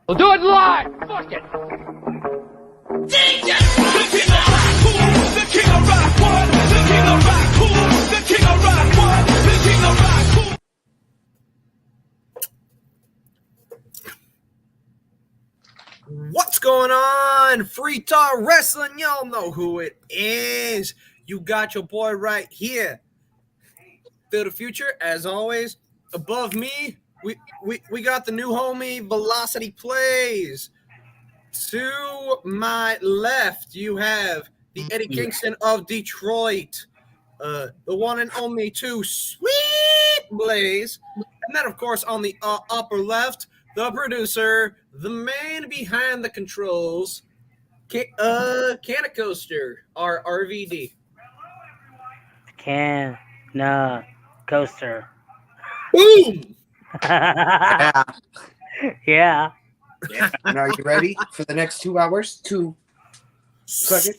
We'll do it live. Fuck it. DJ, the king of rock, who? The king of rock, what? The king of rock, who? The king of rock, what? The king of rock, who? What's going on? Free Talk Wrestling, y'all know who it is. You got your boy right here. Feel the future, as always. Above me, we got the new homie Velocity Plays. To my left, you have the Eddie Kingston of Detroit, the one and only Two Sweet Blaze, and then, of course, on the upper left, the producer, the man behind the controls, Canicoaster, our RVD. Coaster. Boom! Yeah. And are you ready for the next 2 hours? 2 seconds?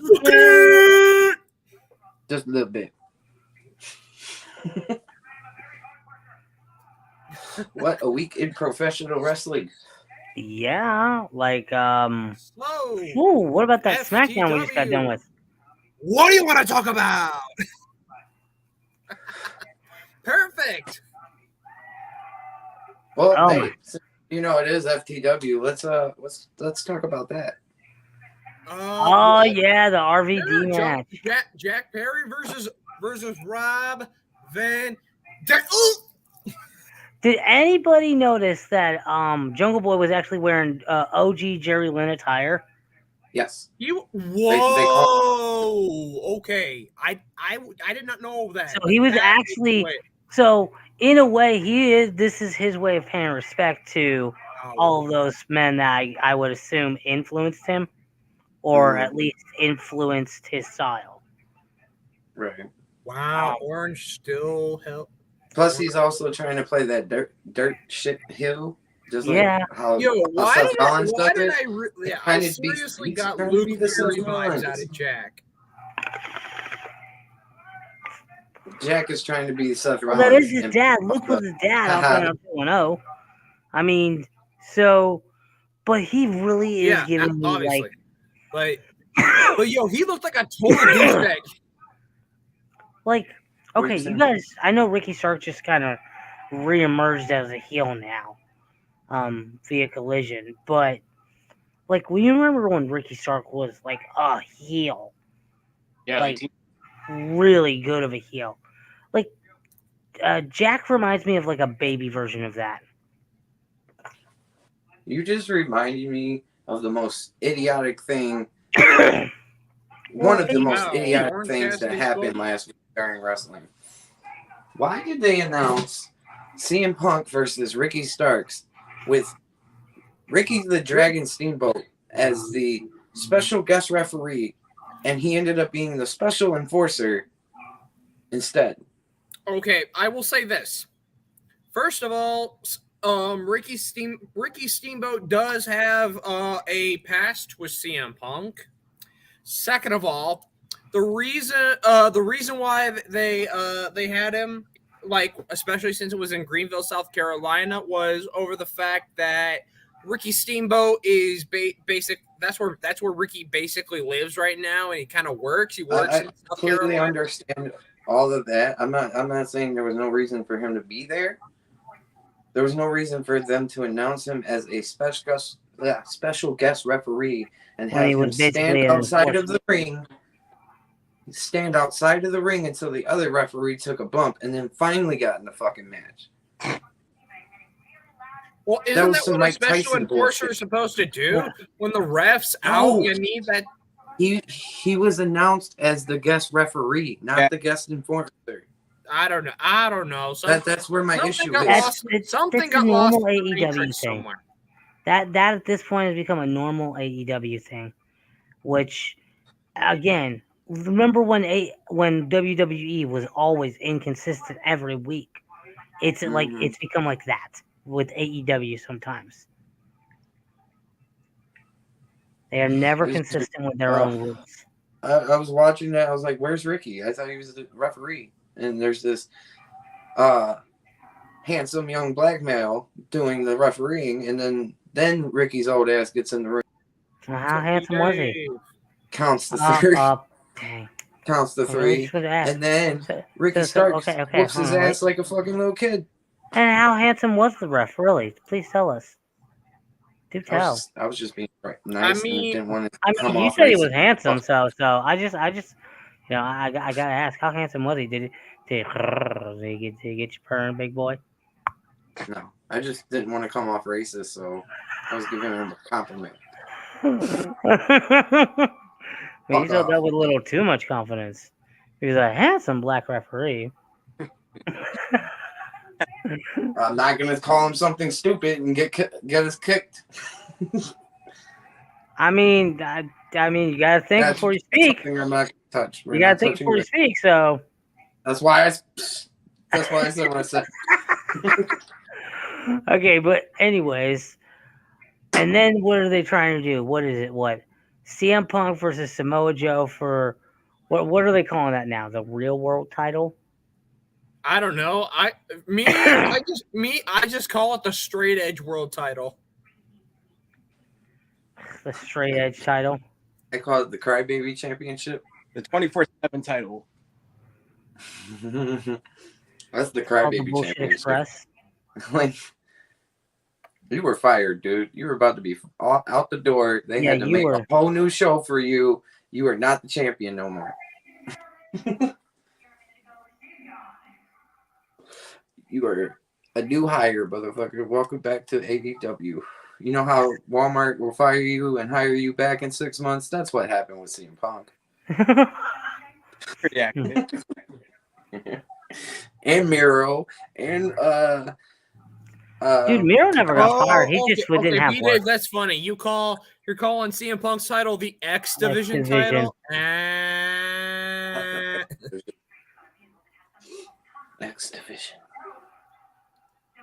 Just a little bit. What a week in professional wrestling. Yeah, like Whoa. ooh, what about that FTW. SmackDown we just got done with? What do you want to talk about? Perfect. Well, Oh. hey, you know it is FTW. Let's talk about that. Oh yeah, the RVD match. Jack Perry versus Rob Van. Did anybody notice that Jungle Boy was actually wearing OG Jerry Lynn attire? Yes. Whoa. Okay. I did not know that. So he was That actually. is So in a way, this is his way of paying respect to all of those men that I would assume influenced him, or at least influenced his style. Right. Wow. Orange still help. Plus, he's also trying to play that dirt shit heel. Just like Yeah. how Why Seth did Rollins I does it. I seriously got Luke Perry vibes out of Jack. Jack is trying to be Seth Rollins. Well, that is his dad. Luke was his dad on 2-0. I mean, so, but he really is giving me obviously. But yo, he looked like a total douchebag. Like, okay, you guys, I know Ricky Stark just kind of reemerged as a heel now, via Collision, but like, will you remember when Ricky Stark was like a heel? Yeah, like really good of a heel. Like, Jack reminds me of like a baby version of that. You just reminded me of the most idiotic thing. One of the most idiotic things that happened last week during wrestling. Why did they announce CM Punk versus Ricky Starks with Ricky the Dragon Steamboat as the special guest referee, and he ended up being the special enforcer instead? Okay, I will say this. First of all, Ricky Steamboat does have a past with CM Punk. Second of all, the reason why they had him, like, especially since it was in Greenville, South Carolina, was over the fact that Ricky Steamboat is basic. That's where Ricky basically lives right now, and he kind of works. He works. I completely understand all of that. I'm not saying there was no reason for him to be there. There was no reason for them to announce him as a special guest referee and have him stand outside of the ring. Stand outside of the ring until the other referee took a bump and then finally got in the fucking match. Well, isn't that what a special enforcer is supposed to do? When the ref's out, you need that. He was announced as the guest referee, not the guest enforcer. I don't know. That's where my issue is. Something got lost. Normal AEW thing. That at this point has become a normal AEW thing, which, again, remember when WWE was always inconsistent every week? It's like it's become like that with AEW sometimes. They are never consistent with their own rules. I was watching that. I was like, "Where's Ricky?" I thought he was the referee. And there's this handsome young black male doing the refereeing, and then Ricky's old ass gets in the ring. Well, how handsome was he? Counts the three. Dang. Counts the three. And then Ricky Starks whoops his ass like a fucking little kid. And how handsome was the ref, really? Please tell us. Do tell. I was just being nice. I mean, and didn't want to you said he was handsome, so I just, you know, I gotta ask, how handsome was he? Did he get your perm, big boy? No, I just didn't want to come off racist, so I was giving him a compliment. You said that with a little too much confidence. He was a handsome black referee. I'm not gonna call him something stupid and get us kicked. I mean, you gotta think before you speak. I'm not gonna touch. You gotta think before you speak. So that's why I said what I said. Okay, but anyways, and then what are they trying to do? What is it? What CM Punk versus Samoa Joe for what are they calling that now? The real world title? I don't know. I just call it the straight edge world title. The straight edge title. I call it the Crybaby Championship. The 24/7 title. That's the Crybaby Championship. Express. Like, you were fired, dude. You were about to be out the door. They had to make a whole new show for you. You are not the champion no more. You are a new hire, motherfucker. Welcome back to AEW. You know how Walmart will fire you and hire you back in 6 months? That's what happened with CM Punk. Pretty accurate. And Miro and dude, Miro never got fired. He just didn't have work. That's funny. You're calling CM Punk's title the X Division title. X Division.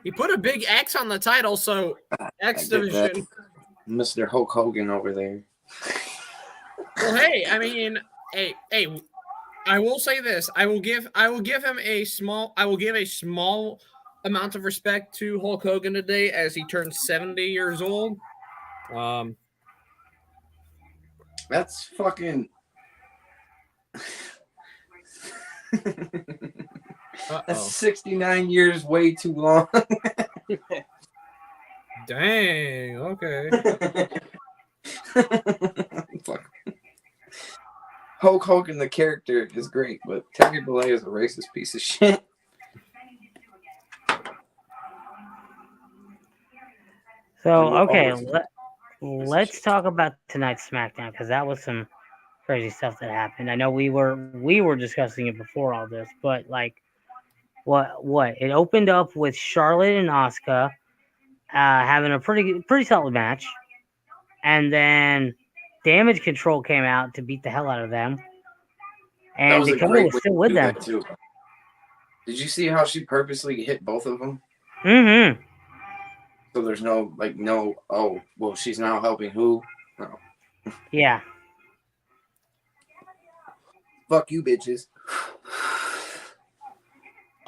He put a big X on the title, so X Division. Mr. Hulk Hogan over there. Well, hey, I mean, hey, I will say this. I will give him a small amount of respect to Hulk Hogan today as he turns 70 years old. That's fucking. That's 69 years way too long. Dang, okay. Fuck. Hulk Hogan, the character, is great, but Terry Bollea is a racist piece of shit. So, okay, let's talk about tonight's SmackDown, because that was some crazy stuff that happened. I know we were discussing it before all this, but like, what? It opened up with Charlotte and Asuka having a pretty solid match, and then Damage Control came out to beat the hell out of them, and Dakota was still with them. Too. Did you see how she purposely hit both of them? Mm-hmm. So there's oh, well, she's now helping who? No. Yeah. Fuck you, bitches.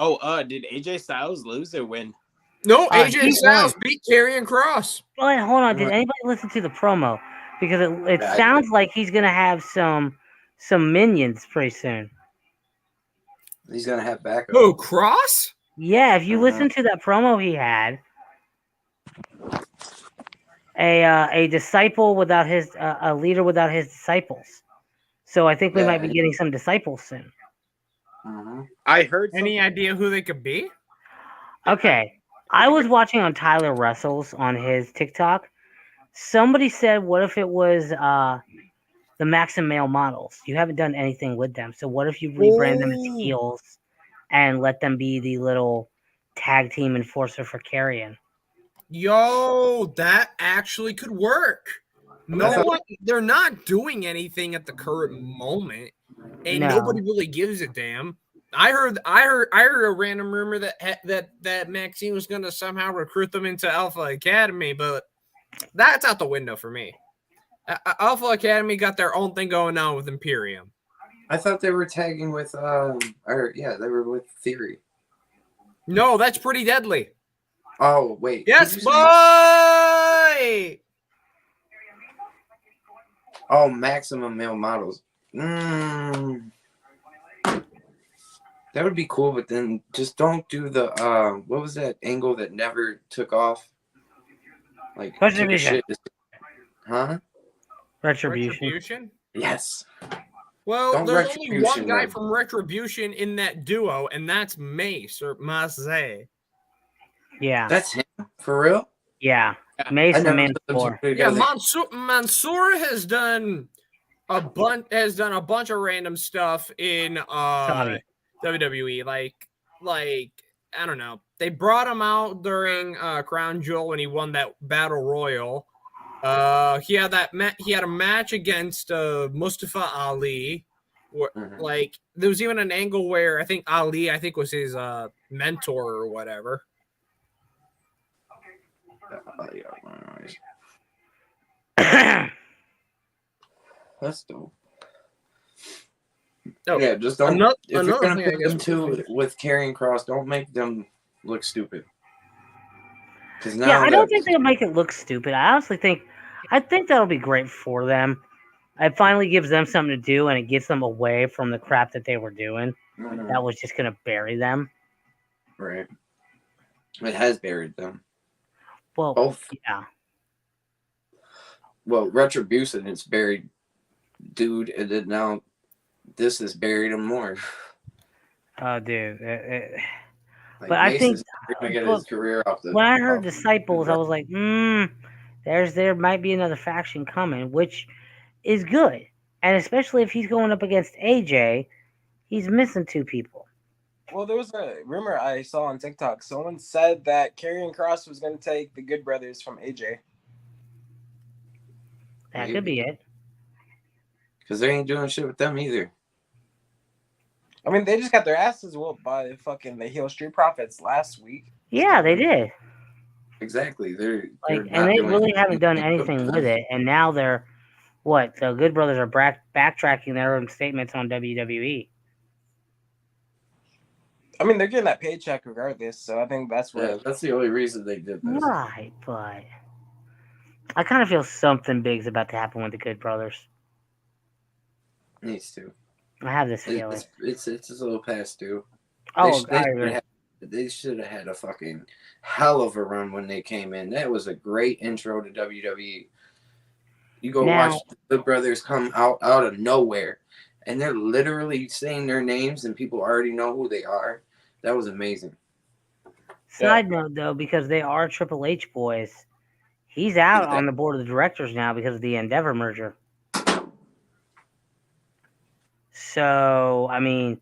Oh, did AJ Styles lose or win? No, AJ Styles beat Karrion Kross. Wait, hold on. Did anybody listen to the promo? Because it sounds like he's gonna have some minions pretty soon. He's gonna have backup. Oh, Kross? Yeah, if you listen to that promo he had, a disciple without his a leader without his disciples. So I think we might be getting some disciples soon. I heard. Any idea who they could be? Okay, I was watching on Tyler Russell's on his TikTok. Somebody said, "What if it was the Maxim male models? You haven't done anything with them, so what if you rebrand them as heels and let them be the little tag team enforcer for Karrion?" Yo, that actually could work. They're not doing anything at the current moment, and nobody really gives a damn. I heard a random rumor that Maxine was going to somehow recruit them into Alpha Academy, but that's out the window for me. Alpha Academy got their own thing going on with Imperium. I thought they were tagging with they were with Theory. No, that's Pretty Deadly. Oh wait. Yes, Did you boy. say- Oh, Maximum Male Models. That would be cool, but then just don't do the what was that angle that never took off? Like took a Retribution. shit. Huh? Retribution. Yes. Well, Don't there's only one Retribution guy them. from Retribution in that duo, and that's Mace or Maze. Yeah. That's him for real. Yeah. Mace I and never put them two Mansoor. Yeah, together. Mansoor has done a bunch of random stuff in Saudi. WWE. Like I don't know. They brought him out during Crown Jewel when he won that Battle Royal. He had a match against Mustafa Ali. Like there was even an angle where I think Ali was his mentor or whatever. That's dope. Oh, Yeah, just don't. If you're another gonna thing, I put guess, them two with Karrion Kross, don't make them look stupid. Because now Yeah, I don't think they'll make it look stupid. I think that'll be great for them. It finally gives them something to do, and it gets them away from the crap that they were doing. That was just gonna bury them. Right. It has buried them. Well, Both. yeah. Well, Retribution it's buried, dude, and then now this has buried him more. Oh, dude. Like, But I think Mason's gonna get his career off the. when I heard Disciples, I was like, there might be another faction coming, which is good. And especially if he's going up against AJ, he's missing two people. Well, there was a rumor I saw on TikTok. Someone said that Karrion Kross was going to take the Good Brothers from AJ. That could be it. Because they ain't doing shit with them either. I mean, they just got their asses whooped by fucking the Heel Street Profits last week. Yeah, they did. Exactly. They're and not they doing really haven't anything done with anything them. with it. And now they're, what? The Good Brothers are backtracking their own statements on WWE. I mean, they're getting that paycheck regardless, so I think that's what. Yeah, that's the only reason they did this. Right, but I kind of feel something big's about to happen with the Good Brothers. Needs to. I have this feeling. It's a little past due. Oh, They should have had a fucking hell of a run when they came in. That was a great intro to WWE. You go watch the Brothers come out of nowhere, and they're literally saying their names, and people already know who they are. That was amazing. Side note, though, because they are Triple H boys, he's out on the board of the directors now because of the Endeavor merger. So, I mean,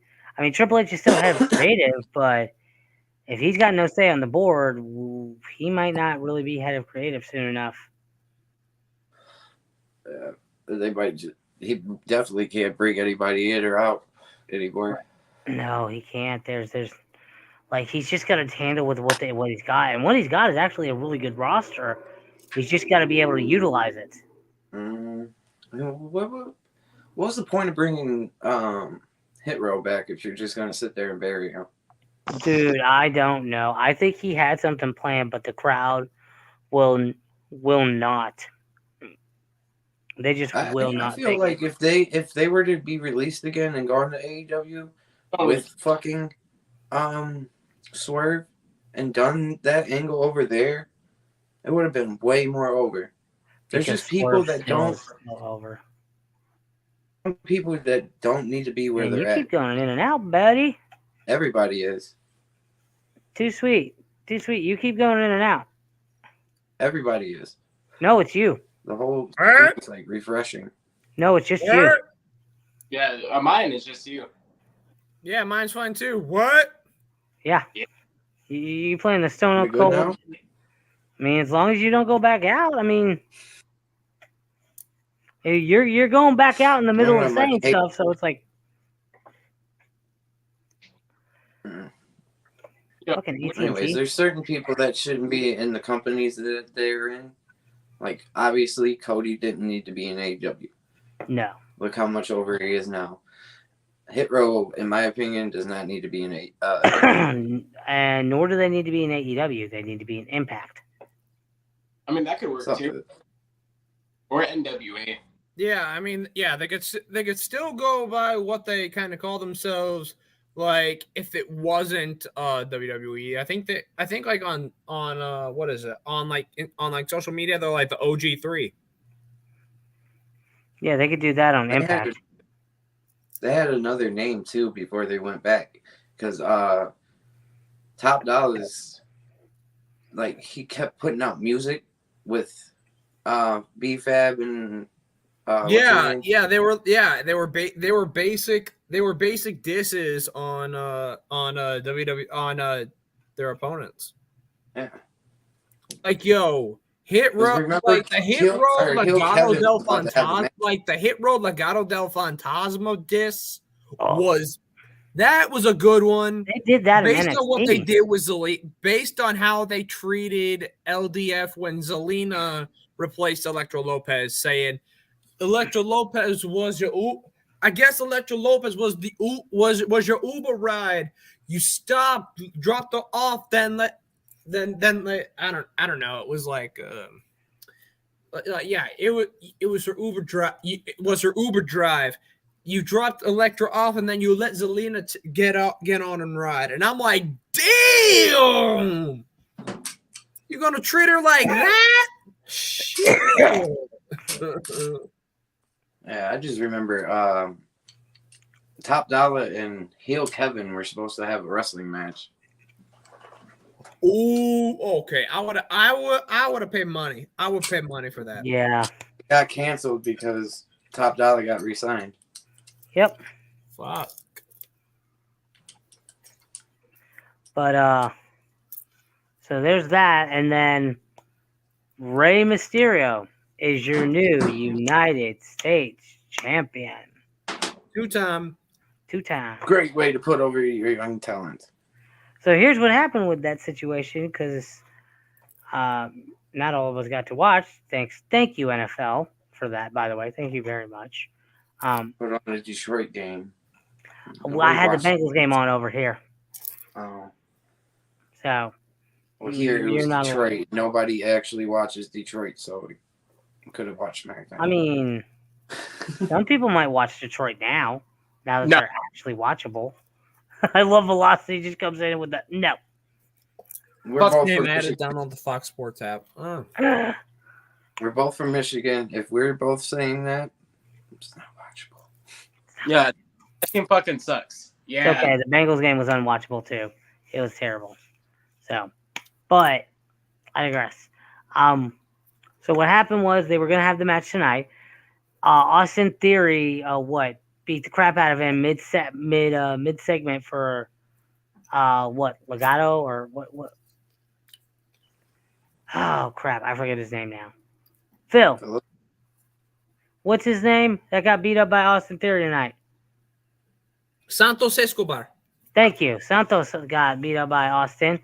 Triple H is still head of creative, but if he's got no say on the board, he might not really be head of creative soon enough. They might. He definitely can't bring anybody in or out anymore. No, he can't. There's like he's just got to handle with what he's got, and what he's got is actually a really good roster. He's just got to be able to utilize it. What was the point of bringing Hit Row back if you're just gonna sit there and bury him? Dude, I don't know. I think he had something planned, but the crowd will not. They just will not. I feel like if they were to be released again and gone to AEW with fucking Swerve and done that angle over there, it would have been way more over. There's just people that don't. Over. People that don't need to be where they're at. You keep going in and out, buddy. Everybody is. Too sweet. You keep going in and out. Everybody is. No, it's you. The whole thing is like refreshing. No, it's just you. Yeah, mine is just you. Yeah, mine's fine too. What? Yeah. You playing the Stone Cold? I mean, as long as you don't go back out. I mean, you're going back out in the middle of saying stuff, so it's like. Anyways, there's certain people that shouldn't be in the companies that they're in. Like, obviously, Cody didn't need to be in AEW. No. Look how much over he is now. Hit Row, in my opinion, does not need to be in a. And nor do they need to be in AEW. They need to be in Impact. I mean, that could work too. Or NWA. Yeah, I mean, yeah, they could still go by what they kind of call themselves. Like if it wasn't WWE, I think like on what is it on like social media they're like the OG3. Yeah, they could do that on Impact. They had another name too before they went back because Top Dollars, like he kept putting out music with B-Fab and they were basic disses on WWE on their opponents. Yeah. Like Hit Row, like the Hit Row Legado del Fantasma, like the Hit Row Legado del Fantasma diss was a good one. They did that based on what they did with Zelina, based on how they treated LDF when Zelina replaced Elektra Lopez, saying Elektra Lopez was your I guess Elektra Lopez was was your Uber ride. You stopped, dropped her off, then I don't know. It was like it was her Uber drive. It was her Uber drive. You dropped Elektra off, and then you let Zelina get on and ride. And I'm like, damn, you gonna treat her like that? Shit. Yeah, I just remember Top Dollar and Heel Kevin were supposed to have a wrestling match. Ooh, okay. I would have paid money. I would pay money for that. Yeah. It got canceled because Top Dollar got re-signed. Yep. Fuck. But so there's that, and then Rey Mysterio is your new United States champion. Two-time. Great way to put over your young talent. So here's what happened with that situation, because not all of us got to watch. Thank you, NFL, for that, by the way. Thank you very much. Put on a Detroit game. Well, I had the Bengals game on over here. Oh. So. Well, here it was Detroit. Nobody actually watches Detroit, so we could have watched SmackDown. I mean, some people might watch Detroit now that they're actually watchable. I love Velocity just comes in with that. No. We're both name from added Michigan. down on the Fox Sports app. Oh. We're both from Michigan. If we're both saying that, it's not watchable. Yeah, that game fucking sucks. Yeah. It's okay. The Bengals game was unwatchable too. It was terrible. So, but I digress. So what happened was they were gonna have the match tonight. Austin Theory, beat the crap out of him mid segment for Legado or what? Oh crap! I forget his name now. Phil. What's his name that got beat up by Austin Theory tonight? Santos Escobar. Thank you. Santos got beat up by Austin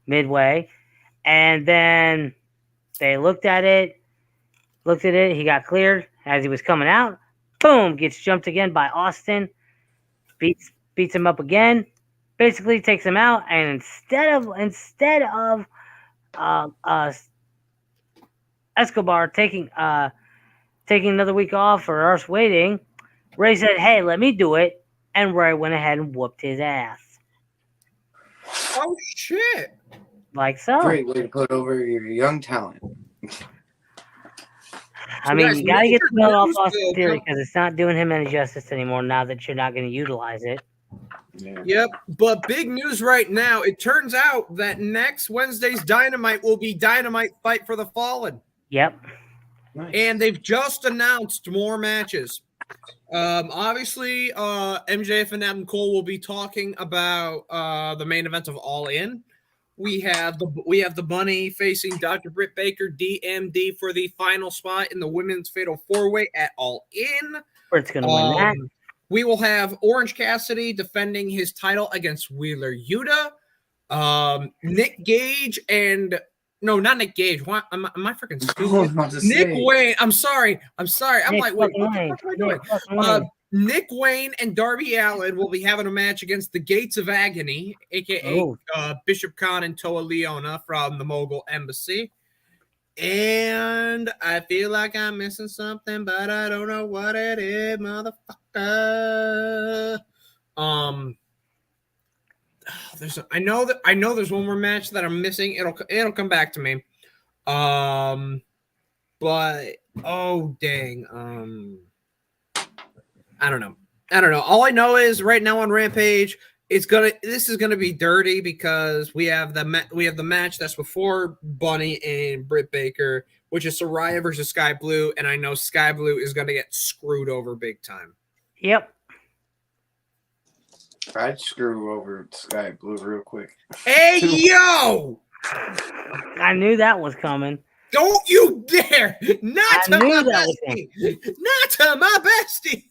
midway, and then they looked at it. He got cleared as he was coming out. Boom! Gets jumped again by Austin. Beats him up again. Basically takes him out, and instead of Escobar taking another week off or us waiting, Ray said, "Hey, let me do it," and Ray went ahead and whooped his ass. Oh shit! Like so. Great way to put over your young talent. I mean, you gotta get the belt off Austin Theory because it's not doing him any justice anymore now that you're not going to utilize it. Yeah. Yep, but big news right now. It turns out that next Wednesday's Dynamite will be Dynamite Fight for the Fallen. Yep. Nice. And they've just announced more matches. Obviously, MJF and Adam Cole will be talking about the main event of All In. We have the Bunny facing Dr. Britt Baker, DMD, for the final spot in the Women's Fatal 4-Way at All In. Britt's going to win that. We will have Orange Cassidy defending his title against Wheeler Yuta. Nick Gage and no, not Nick Gage. Why am I freaking stupid? Nick Wayne. I'm sorry. I'm like, wait, what the fuck am I doing? Nick Wayne and Darby Allin will be having a match against the Gates of Agony, aka Bishop Khan and Toa Leona from the Mogul Embassy. And I feel like I'm missing something, but I don't know what it is, motherfucker. I know there's one more match that I'm missing. It'll come back to me. But oh dang. I don't know. All I know is right now on Rampage, this is gonna be dirty because we have the match that's before Bunny and Britt Baker, which is Saraya versus Sky Blue, and I know Sky Blue is gonna get screwed over big time. Yep. I'd screw over Sky Blue real quick. Hey yo! I knew that was coming. Don't you dare! Not to my bestie! Not to my bestie!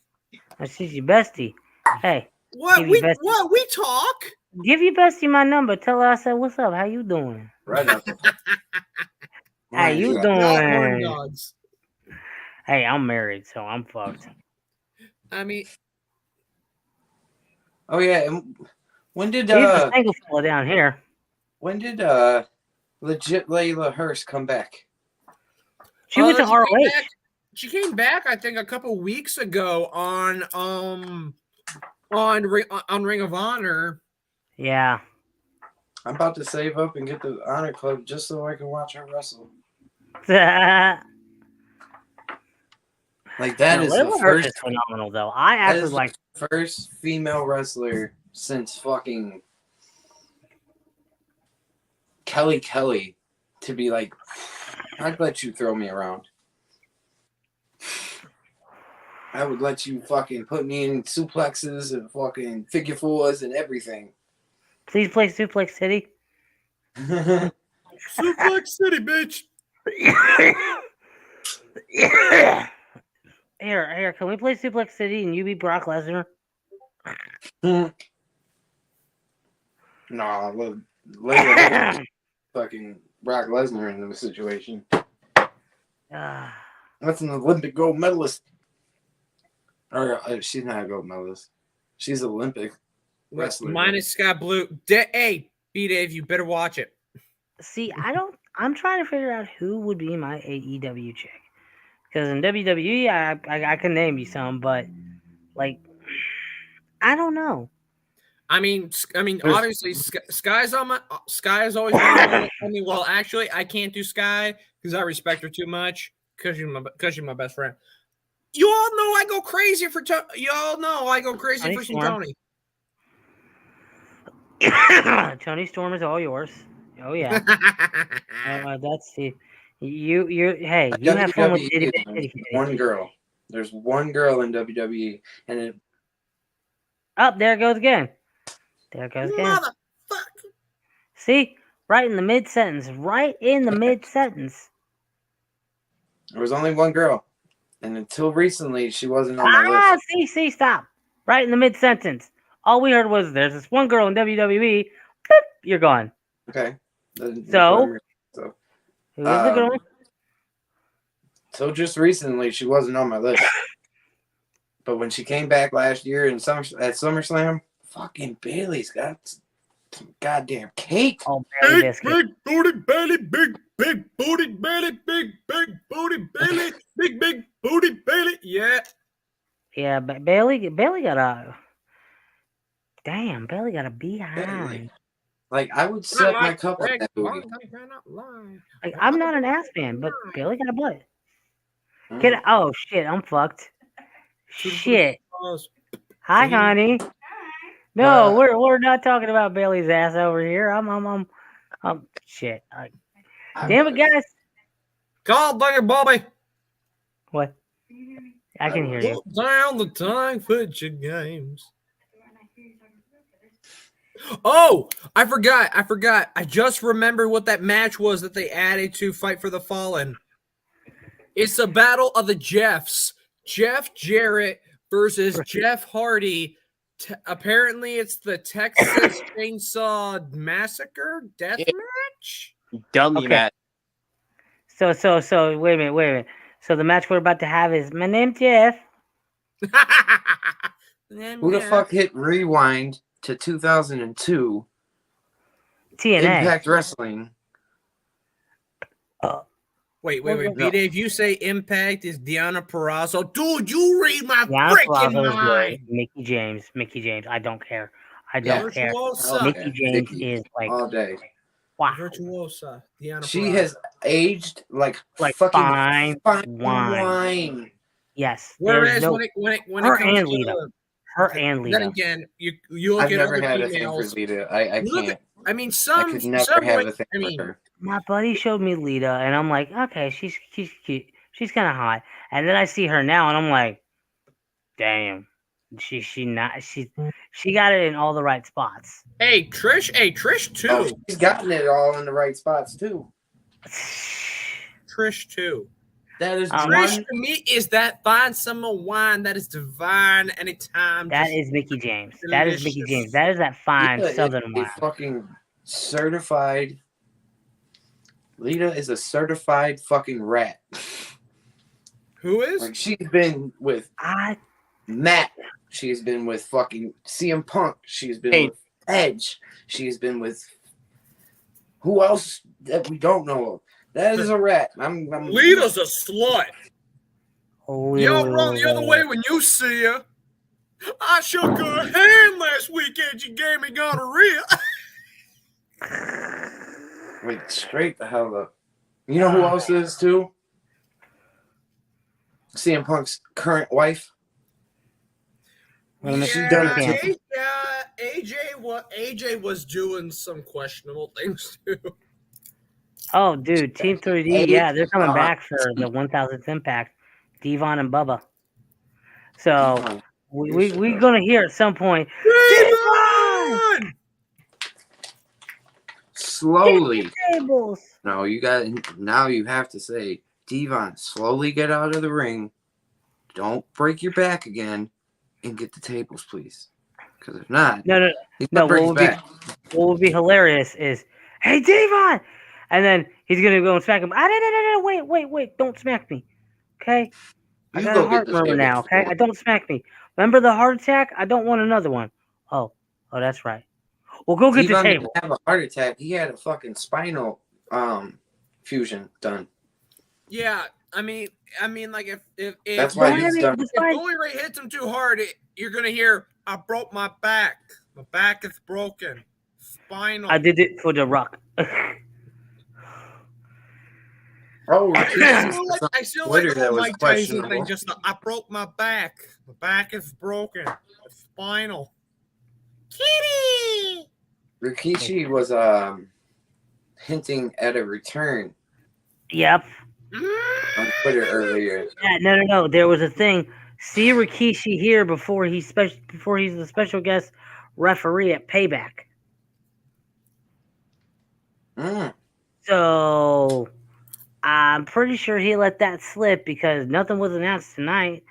She's your bestie. Hey. What we talk? Give your bestie my number. Tell her I said, "What's up? How you doing?" Right up. How you doing? Hey, I'm married, so I'm fucked. I mean, oh yeah. When did he's a single fella down here? When did legit Layla Hurst come back? She went to ROH. She came back, I think, a couple weeks ago on Ring of Honor. Yeah. I'm about to save up and get the Honor Club just so I can watch her wrestle. Like that is the first is phenomenal though. I actually like the first female wrestler since fucking Kelly to be like, I'd let you throw me around. I would let you fucking put me in suplexes and fucking figure fours and everything. Please play Suplex City. Suplex City, bitch. Here, can we play Suplex City and you be Brock Lesnar? Nah, look, fucking Brock Lesnar in the situation. That's an Olympic gold medalist. Or she's not a gold medalist. She's Olympic wrestler. Minus Sky Blue. Hey, B-Dave, you better watch it. See, I'm trying to figure out who would be my AEW chick. Because in WWE, I can name you some, but like, I don't know. I mean, obviously, Sky is always on my. I mean, well, actually, I can't do Sky because I respect her too much because you're my best friend. You all know I go crazy for some Tony. Tony Storm is all yours. Oh yeah. That's the you. Hey, you have fun with one girl. There's one girl in WWE, and it. Up there it goes again. There it goes again. Motherfucker. See, right in the mid sentence. There was only one girl. And until recently, she wasn't on my list. See, stop. Right in the mid-sentence. All we heard was, there's this one girl in WWE. Boop, you're gone. Okay. So who is the girl? So just recently, she wasn't on my list. But when she came back last year at SummerSlam, fucking Bailey's got some goddamn cake. Oh, Bailey biscuit. Big booty Bailey, big booty Bailey, big booty Bailey, big booty Bailey. Yeah, but Bailey got a behind. Like, I would set my cup on that booty. Like, I'm not an ass fan, but Bailey got a butt. Oh shit, I'm fucked. Shit. Hi, honey. No, we're not talking about Bailey's ass over here. I'm shit. Damn it, guys. Call Dagger Bobby. What? I can hear you. Down the time for your games. Oh, I forgot. I just remembered what that match was that they added to Fight for the Fallen. It's a battle of the Jeffs. Jeff Jarrett versus Jeff Hardy. Apparently, it's the Texas Chainsaw Massacre death match. Dummy match. So wait a minute. So the match we're about to have is my name's Jeff. Who the fuck hit rewind to 2002? TNA. Impact Wrestling. Wait. No. B-Dave, you say Impact is Deonna Purrazzo. Dude, you read my Deonna freaking Purrazzo is mind. good. Mickey James. I don't care. I don't care. Virtuosa. Mickey James Vicky, is like all day. wow. Virtuosa. Deonna She Purrazzo. has aged like Fine fucking fine wine. wine. Yes. Whereas no, when it her comes and to Lita. Her and then Lita. again, you look I've at never other had a thing for females. Lita. I Look can't. I mean, I some could never some have women- a thing I mean, for her. My buddy showed me Lita, and I'm like, okay, she's cute. She's kind of hot. And then I see her now, and I'm like, damn, she got it in all the right spots. hey Trish too. Oh, she's gotten it all in the right spots too. Trish too. That is Trish one. to me is that fine summer wine that is divine anytime. That just is Mickey James. That is Mickey delicious. James. That is that fine Lita Southern is wine. a fucking certified. Lita is a certified fucking rat. Who is? Like she's been with I Matt. She's been with fucking CM Punk. She's been Hey. with Edge. She's been with who else that we don't know of. That is a rat. I'm Lita's a slut. oh, You don't run the other way when you see her. I shook her hand last weekend. She gave me gonorrhea. Wait, straight the hell up. You know who else is too? CM Punk's current wife. Well, She done it too. AJ was doing some questionable things too. Oh, dude, Team 3D, Hey, yeah, they're coming back for the 1000th Impact. Devon and Bubba. So we're gonna hear at some point. Devon! Slowly. Tables. No, you got now. You have to say, Devon, slowly get out of the ring. Don't break your back again, and get the tables, please. Because if not, No. he's No, gonna break his what would be- back. What would be hilarious is, hey, Devon! And then he's going to go and smack him. No, wait, don't smack me. Okay? I You got go a heart get the murmur now, tables. okay? I don't smack me. Remember the heart attack? I don't want another one. Oh, that's right. Well, go get the Devon table. didn't have a heart attack. He had a fucking spinal fusion done. Yeah, I mean, like if That's why he's done. if Bully Ray hits him too hard, you're gonna hear, "I broke my back. My back is broken. Spinal." I did it for the Rock. Oh, I Rikishi still Twitter like that the was Mike Tyson thing. questionable. Just I broke my back. My back is broken. Spinal. Kitty. Rikishi was hinting at a return Yep. on Twitter earlier. Yeah, no. There was a thing. See Rikishi here before he's the special guest referee at Payback. Mm. So I'm pretty sure he let that slip because nothing was announced tonight,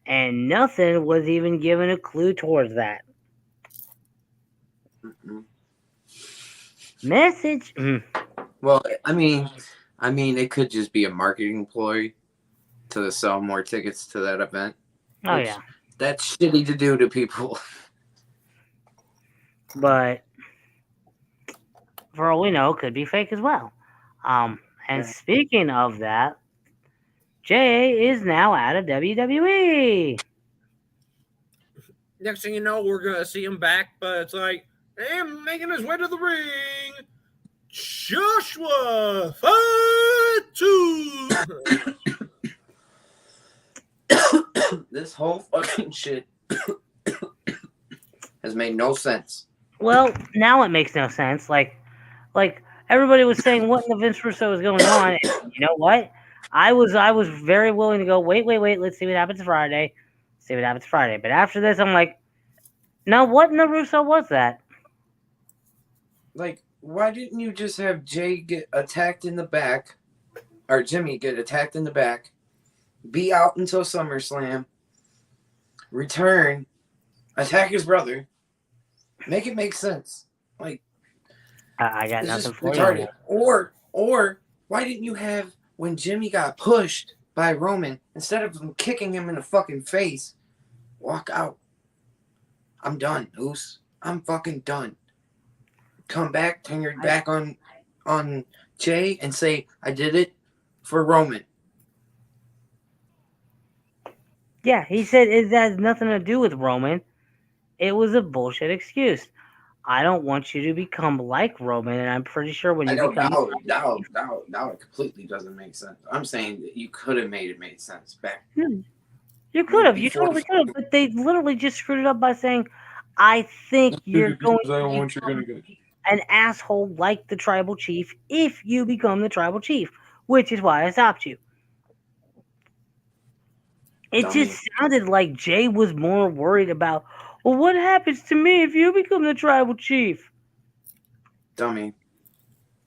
and nothing was even given a clue towards that. Mm-mm. Message. Well, I mean, it could just be a marketing ploy to sell more tickets to that event. Oh Which- yeah, That's shitty to do to people. but for all we know, it could be fake as well. And speaking of that, Jay is now out of WWE. Next thing you know, we're gonna see him back, but it's like, hey, I'm making his way to the ring. Joshua Fatu. This whole fucking shit has made no sense. Well, now it makes no sense. Like everybody was saying, what in the Vince Russo is going on? And you know what? I was very willing to go. Wait. Let's see what happens Friday. But after this, I'm like, no. What in the Russo was that? Like, why didn't you just have Jay get attacked in the back, or Jimmy get attacked in the back, be out until SummerSlam, return, attack his brother, make it make sense? Like, I got it's nothing just for retarded. you. Or why didn't you have when Jimmy got pushed by Roman, instead of him kicking him in the fucking face, Walk out. I'm done, Uso. I'm fucking done. Come back, turn your back on Jay and say, I did it for Roman. Yeah, he said it has nothing to do with Roman. It was a bullshit excuse. I don't want you to become like Roman, and I'm pretty sure when you become... Now it completely doesn't make sense. I'm saying that you could have made it make sense back. You could have. You totally could have. But they literally just screwed it up by saying, I think you're going to become an asshole like the tribal chief if you become the tribal chief, which is why I stopped you. It just sounded like Jay was more worried about, well, what happens to me if you become the tribal chief? Dummy.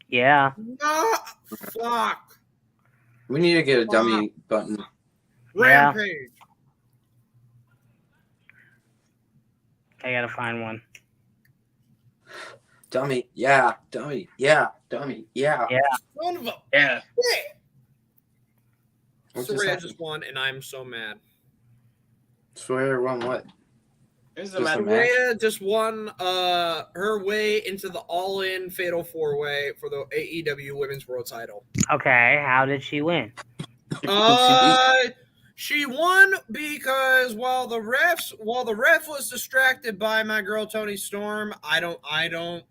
Yeah. No, fuck. We need to get a dummy button. Rampage. I gotta find one. Dummy. Yeah. Dummy. Yeah. Dummy. Yeah. Yeah. Son of a Yeah. Saraya just won, and I'm so mad. Swear won what? This is Just a a match. match? Saraya just won her way into the all-in Fatal 4-Way for the AEW Women's World Title. Okay, how did she win? She won because while the ref was distracted by my girl Toni Storm, I don't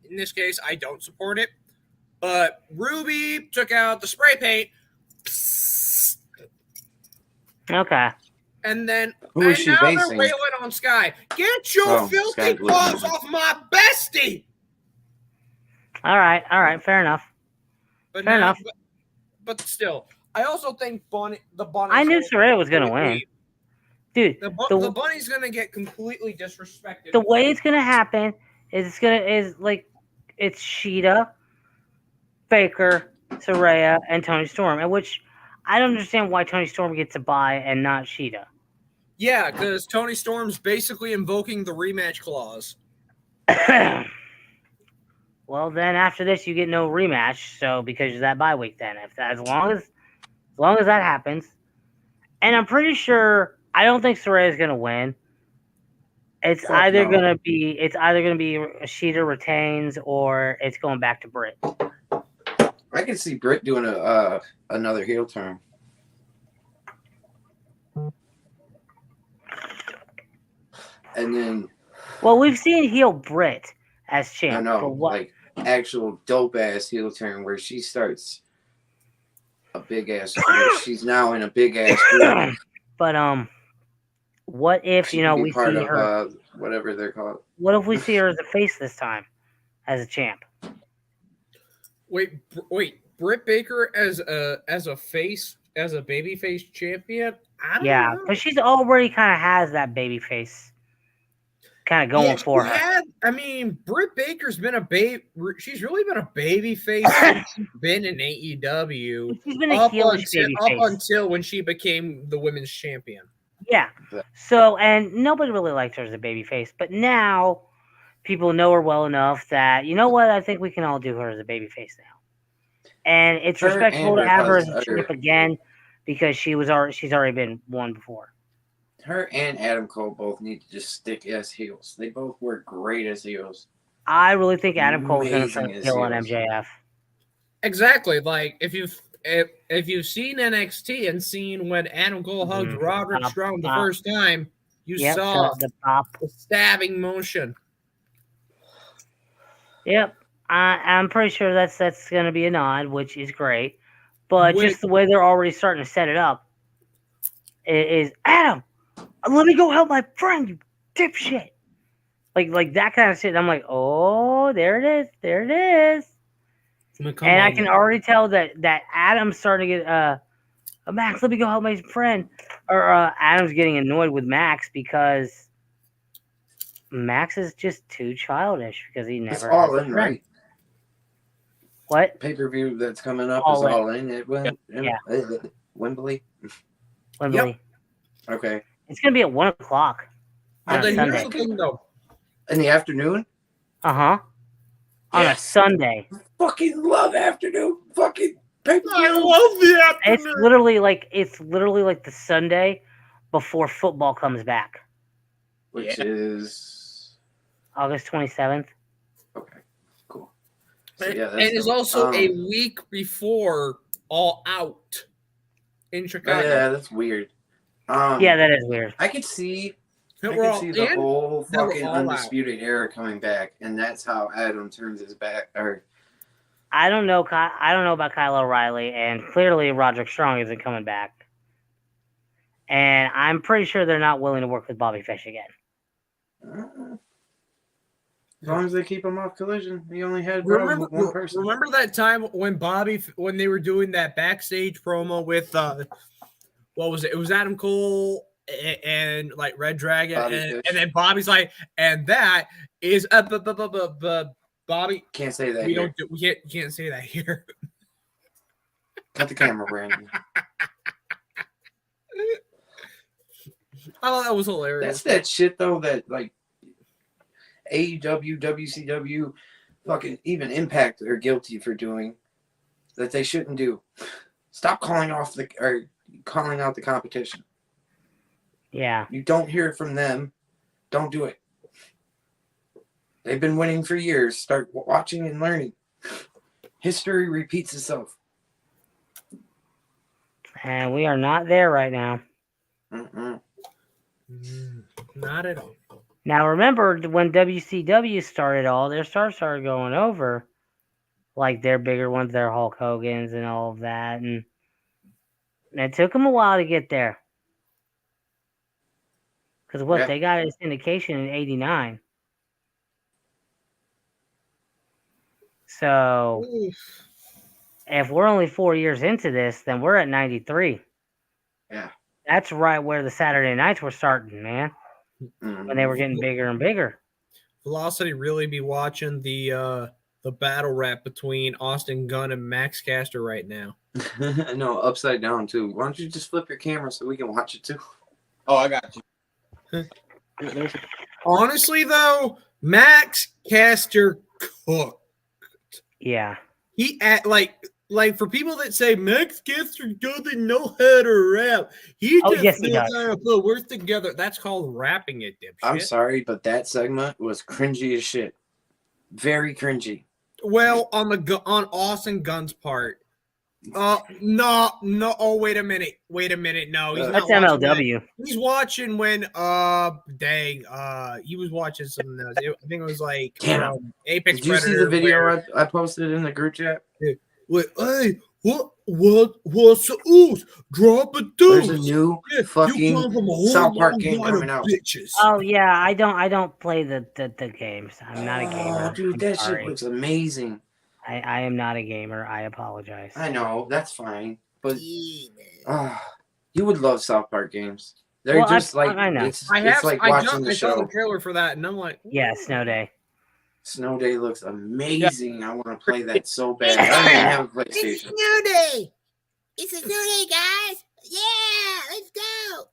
in this case I don't support it. But Ruby took out the spray paint. Okay. And then Who is she now basing? they're wailing on Sky. Get your filthy Sky Blue. paws off my bestie. All right, fair enough. But Fair enough. But still, I also think the bunny. I knew Saraya was gonna win. Dude, The bunny's gonna get completely disrespected. the way it's gonna happen is it's Sheeta, Baker, Saraya, and Toni Storm, and which I don't understand why Toni Storm gets a bye and not Sheeta. Yeah, because Toni Storm's basically invoking the rematch clause. Well, then after this, you get no rematch. So because of that bye week, then as long as that happens, and I'm pretty sure I don't think Saraya's gonna win. It's either gonna be Sheeta retains or it's going back to Britt. I can see Britt doing another heel turn. And then Well, we've seen heel Britt as champ. I know, but what? like actual dope ass heel turn where she starts a big ass. She's now in a big ass group. But what if She can be we part see of, her? whatever they're called. What if we see her as a face this time, as a champ? Wait, Britt Baker as a face, as a babyface champion? I don't Yeah, know. because she's already kind of has that baby face, kind of going for her. Britt Baker's been she's really been a baby face since she's been in AEW. She's been a heelish baby up face. until when she became the women's champion. Yeah. So, and nobody really liked her as a baby face, but now people know her well enough that, you know what, I think we can all do her as a baby face now. And it's Her respectable and to have her as her a champ again because she's already been one before. Her and Adam Cole both need to just stick as heels. They both work great as heels. I really think Adam Cole's going to Amazing turn as heel on heels. MJF. Exactly. Like if you've seen NXT and seen when Adam Cole hugged Roderick Pop, Strong the pop. first time, you Yep, saw the pop. the stabbing motion. Yep. I'm pretty sure that's going to be a nod, which is great. But Wait. just the way they're already starting to set it up is Adam, let me go help my friend, you dipshit. Like that kind of shit. I'm like, oh, there it is. And I can already tell that Adam's starting to get Max, let me go help my friend. Or Adam's getting annoyed with Max because Max is just too childish because he never It's has all a in, friend. right? What? Pay-per-view that's coming up All is all in. Wembley. Wembley. Okay. It's gonna be at 1:00 on a Here's Sunday. the thing, though. In the afternoon? On a Sunday. Fucking love afternoon. Fucking I pay-per-view. love the It's literally like the Sunday before football comes back. Which is August 27th. okay, cool. So, yeah, And it's also a week before All Out in Chicago. Yeah, that's weird. Yeah, that is weird. I could see the And whole they were fucking all out. Undisputed Era coming back, and that's how Adam turns his back. Or I don't know. I don't know about Kyle O'Reilly, and clearly Roderick Strong isn't coming back. And I'm pretty sure they're not willing to work with Bobby Fish again. as long as they keep him off Collision, he only had one person. Remember that time when when they were doing that backstage promo with what was it? It was Adam Cole and like Red Dragon, and then Bobby's like, and that is Bobby. Can't say that. We can't say that here. Cut the camera, Brandon. I thought that was hilarious. That's that shit though that like AEW, WCW, fucking even Impact are guilty for doing that they shouldn't do. Stop calling out the competition. Yeah. You don't hear it from them. Don't do it. They've been winning for years. Start watching and learning. History repeats itself. And we are not there right now. Not at all. Now, remember when WCW started all, their stars started going over. Like their bigger ones, their Hulk Hogan's and all of that. And it took them a while to get there. Because they got a syndication in 89. So, if we're only 4 years into this, then we're at 93. Yeah. That's right where the Saturday nights were starting, man. When they were getting bigger and bigger. Velocity really be watching the battle rap between Austin Gunn and Max Caster right now. No, upside down too. Why don't you just flip your camera so we can watch it too? Oh, I got you. Honestly, though, Max Caster cooked. Yeah. He like for people that say Max Caster doesn't know how to rap, he just knows how to put words together. That's called rapping it, dipshit. I'm sorry, but that segment was cringy as shit. Very cringy. Well, on Austin Gunn's part. No. Oh, wait a minute. No, he's that's not MLW. He's watching when he was watching something else. I think it was like Apex. Did you see the video I posted in the group chat? Wait, hey, what's the ooze? Drop a deuce. There's a new fucking South Park game coming out. Bitches. Oh yeah, I don't play the games. I'm not a gamer. Dude, that shit looks amazing. I am not a gamer. I apologize. I know, that's fine. But you would love South Park games. They're I know. It's like watching the show. I saw the trailer for that, and I'm like, yeah, Snow Day. Snow Day looks amazing. I want to play that so bad. I don't even have a PlayStation. It's Snow Day. It's a Snow Day, guys. Yeah, let's go.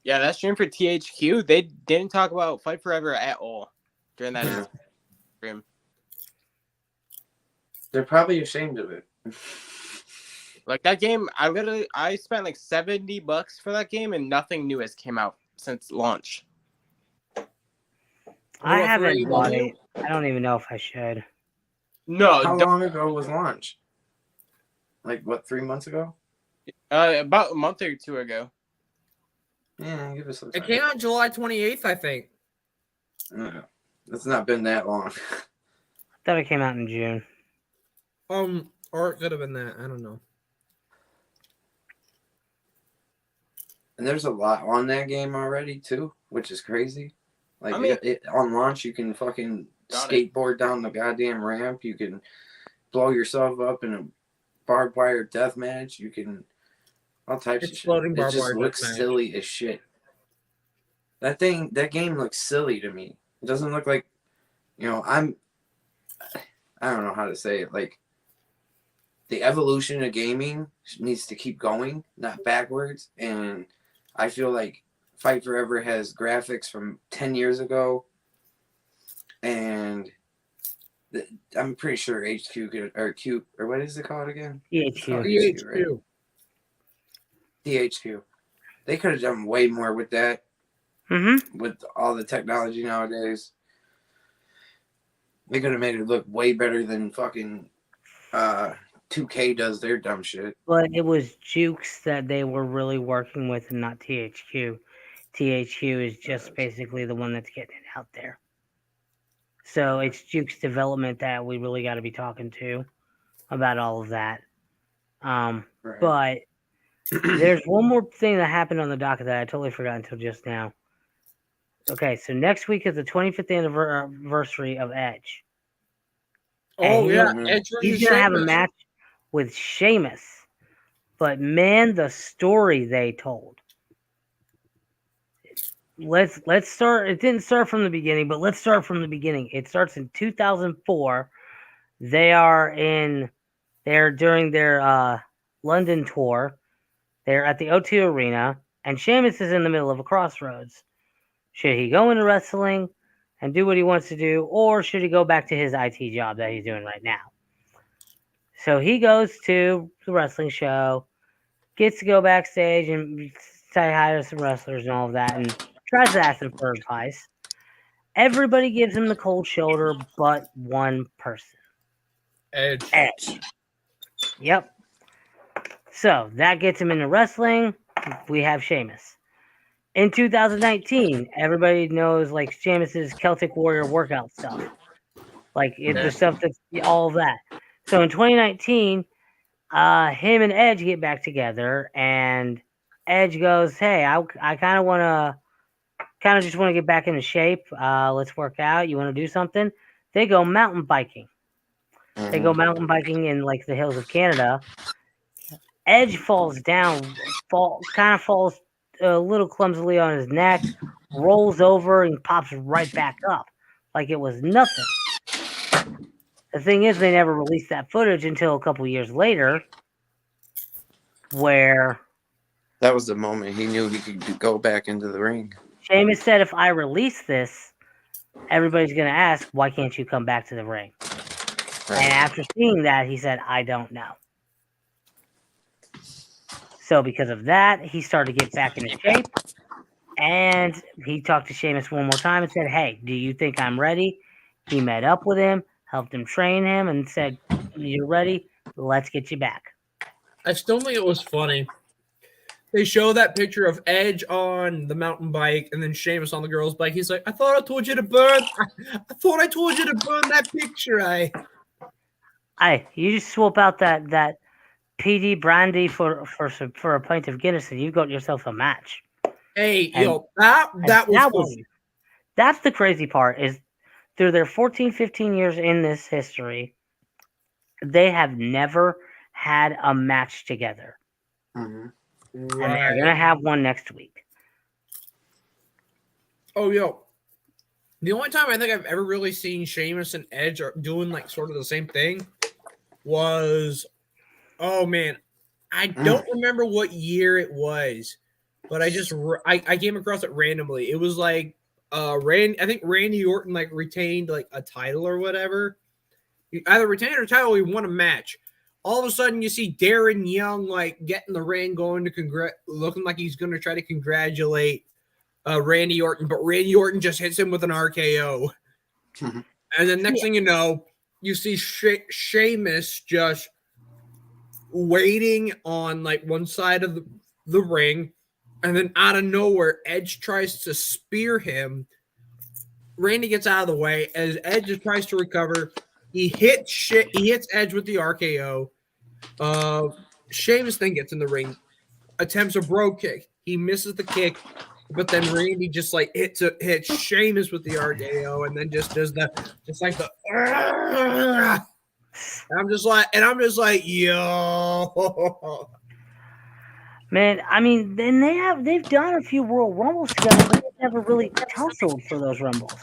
Yeah, that stream for THQ, they didn't talk about Fight Forever at all during that stream. They're probably ashamed of it. Like that game, I spent like $70 for that game, and nothing new has came out since launch. I haven't bought it. I don't even know if I should. No. How long ago was launch? Like what, 3 months ago? About a month or two ago. Yeah, give us some time. It came out July 28th, I think. No, it's not been that long. I thought it came out in June. Or it could have been that. I don't know. And there's a lot on that game already too, which is crazy. Like on launch, you can fucking skateboard down the goddamn ramp. You can blow yourself up in a barbed wire death match. You can all types of shit. It just looks silly as shit. That game looks silly to me. It doesn't look like, I don't know how to say it. Like the evolution of gaming needs to keep going, not backwards. And I feel like Fight Forever has graphics from 10 years ago, and I'm pretty sure THQ, or what is it called again? THQ. THQ. THQ. They could have done way more with that. Mm-hmm. With all the technology nowadays, they could have made it look way better than fucking 2K does their dumb shit. But it was Jukes that they were really working with, and not THQ. THQ is just basically the one that's getting it out there. So it's Jukes development that we really got to be talking to about all of that. Right. But there's one more thing that happened on the docket that I totally forgot until just now. Okay, so next week is the 25th anniversary of Edge. Oh, yeah. He's going to have a match with Sheamus. But man, the story they told. Let's start. It didn't start from the beginning, but let's start from the beginning. It starts in 2004. They're during their London tour. They're at the O2 Arena, and Sheamus is in the middle of a crossroads. Should he go into wrestling and do what he wants to do, or should he go back to his IT job that he's doing right now? So he goes to the wrestling show, gets to go backstage and say hi to some wrestlers and all of that, and tries to ask them for advice. Everybody gives him the cold shoulder, but one person. Edge. Yep. So that gets him into wrestling. We have Sheamus. In 2019, everybody knows like Sheamus's Celtic Warrior workout stuff. Like the stuff that's all of that. So in 2019, him and Edge get back together, and Edge goes, "Hey, I kind of just want to get back into shape. Let's work out. You want to do something?" They go mountain biking. They go mountain biking in like the hills of Canada. Edge falls down, falls a little clumsily on his neck, rolls over, and pops right back up like it was nothing. The thing is, they never released that footage until a couple years later, where that was the moment he knew he could go back into the ring. Sheamus said, "If I release this, everybody's going to ask, why can't you come back to the ring?" Right. And after seeing that, he said, "I don't know." So because of that, he started to get back into shape, and he talked to Sheamus one more time and said, "Hey, do you think I'm ready?" He met up with him, helped him train him, and said, "You're ready. Let's get you back." I still think it was funny. They show that picture of Edge on the mountain bike and then Sheamus on the girl's bike. He's like, I thought I told you to burn that picture. You just swap out that PD brandy for a pint of Guinness, and you got yourself a match. Hey, and that was funny. That's the crazy part, is through their 14, 15 years in this history, they have never had a match together. Mm-hmm. And they're going to have one next week. Oh, yo. The only time I think I've ever really seen Sheamus and Edge are doing like sort of the same thing was, oh man, I don't remember what year it was, but I came across it randomly. It was like I think Randy Orton like retained like a title or whatever. He either retained a title or he won a match. All of a sudden, you see Darren Young like get in the ring, going to looking like he's going to try to congratulate Randy Orton, but Randy Orton just hits him with an RKO. And then next thing you know, you see Sheamus just waiting on like one side of the ring, and then out of nowhere, Edge tries to spear him. Randy gets out of the way as Edge tries to recover. He hits Edge with the RKO. Sheamus then gets in the ring, attempts a bro kick. He misses the kick, but then Randy just like hits Sheamus with the RKO, and then just does the. I'm just like, yo. Man, I mean, then they've done a few Royal Rumbles together, but they've never really tussled for those Rumbles.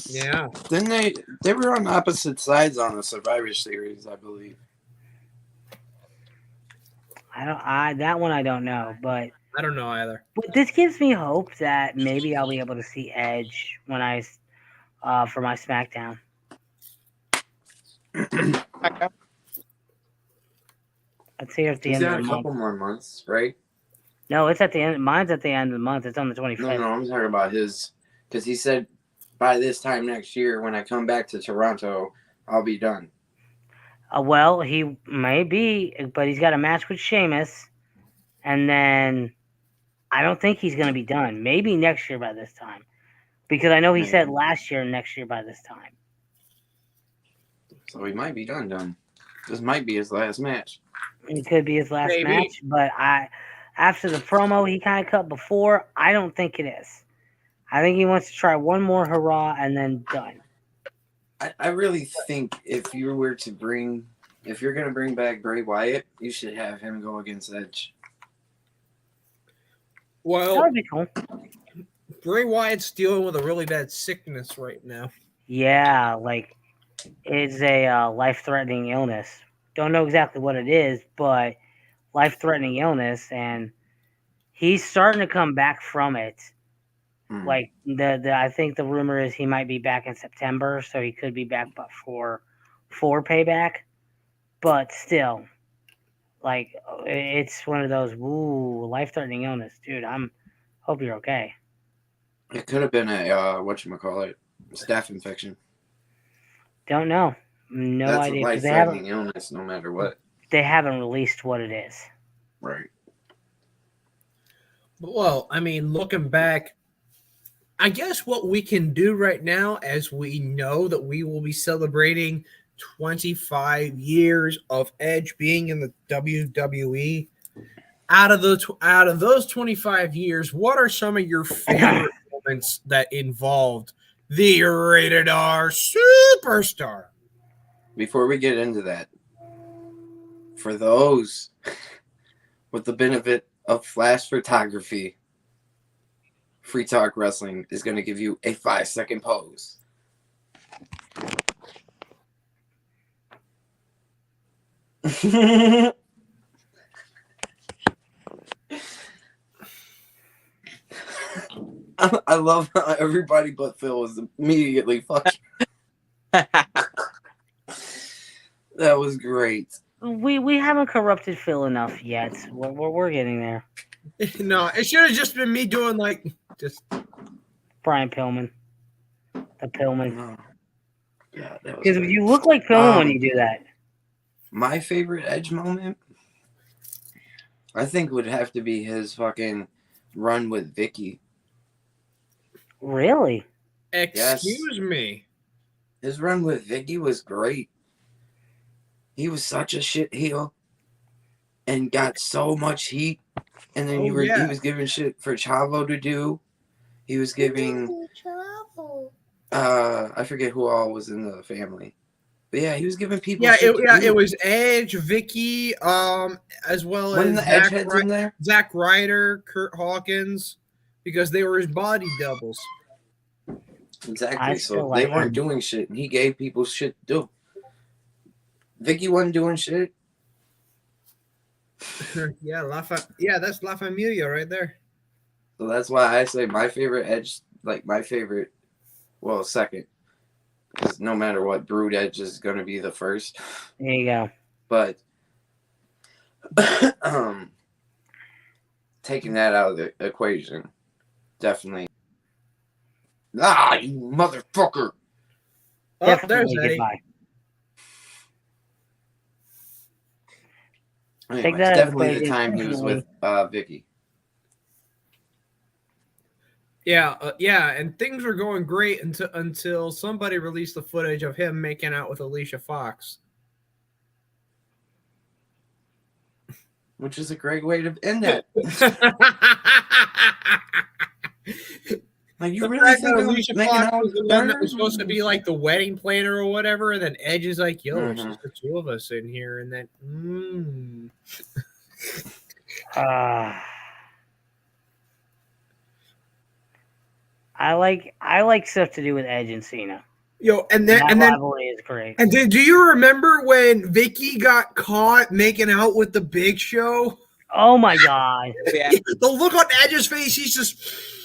Yeah. Then they were on opposite sides on the Survivor Series, I believe. That one I don't know, but I don't know either. But this gives me hope that maybe I'll be able to see Edge when for my SmackDown. Let's see at the end of the month. A couple more months, right? No, it's at the end. Mine's at the end of the month. It's on the 25th. No, I'm talking about his, because he said by this time next year, when I come back to Toronto, I'll be done. Well, he may be, but he's got a match with Sheamus, and then I don't think he's going to be done. Maybe next year by this time, because I know he said last year and next year by this time. So he might be done. This might be his last match. It could be his last match, but after the promo he kind of cut before, I don't think it is. I think he wants to try one more hurrah and then done. I really think if you're going to bring back Bray Wyatt, you should have him go against Edge. Well, that would be cool. Bray Wyatt's dealing with a really bad sickness right now. Yeah, like it's a life-threatening illness. Don't know exactly what it is, but life-threatening illness, and he's starting to come back from it. Like I think the rumor is he might be back in September, so he could be back but for Payback. But still, like it's one of those life-threatening illness, dude. Hope you're okay. It could have been a whatchamacallit, staph infection. Don't know. No That's idea. a life-threatening illness, no matter what. They haven't released what it is. Right. Well, I mean, looking back, I guess what we can do right now, as we know that we will be celebrating 25 years of Edge being in the WWE. Out of those 25 years, what are some of your favorite moments that involved the Rated R Superstar? Before we get into that, for those with the benefit of flash photography, Free Talk Wrestling is going to give you a 5-second pose. I love how everybody but Phil was immediately fucking. That was great. We haven't corrupted Phil enough yet. We're getting there. No, it should have just been me doing just Brian Pillman. The Pillman. Yeah, that was because you look like Pillman when you do that. My favorite Edge moment, I think, would have to be his fucking run with Vicky. Really? Excuse me. His run with Vicky was great. He was such a shit heel and got so much heat. And then he was giving shit for Chavo to do. He was giving I forget who all was in the family. But yeah, he was giving people it was Edge, Vicky, as well as the Edge heads in there? Zack Ryder, Kurt Hawkins, because they were his body doubles. Exactly. So they weren't doing shit, and he gave people shit to do. Vicky wasn't doing shit. That's La Familia right there. So that's why I say my favorite Edge, second. Because no matter what, Brood Edge is going to be the first. There you go. But taking that out of the equation, definitely. Ah, you motherfucker! Oh, there's Eddie. Anyway, it's definitely the time he was with Vicky. Yeah, and things were going great until somebody released the footage of him making out with Alicia Fox. Which is a great way to end it. Like, you really think Alicia Fox was the one that was supposed to be like the wedding planner or whatever, and then Edge is like, yo, it's just the two of us in here, and then I like stuff to do with Edge and Cena. Yo, and then rivalry is great. And then, do you remember when Vicky got caught making out with the Big Show? Oh my god! Yeah. The look on Edge's face, he's just.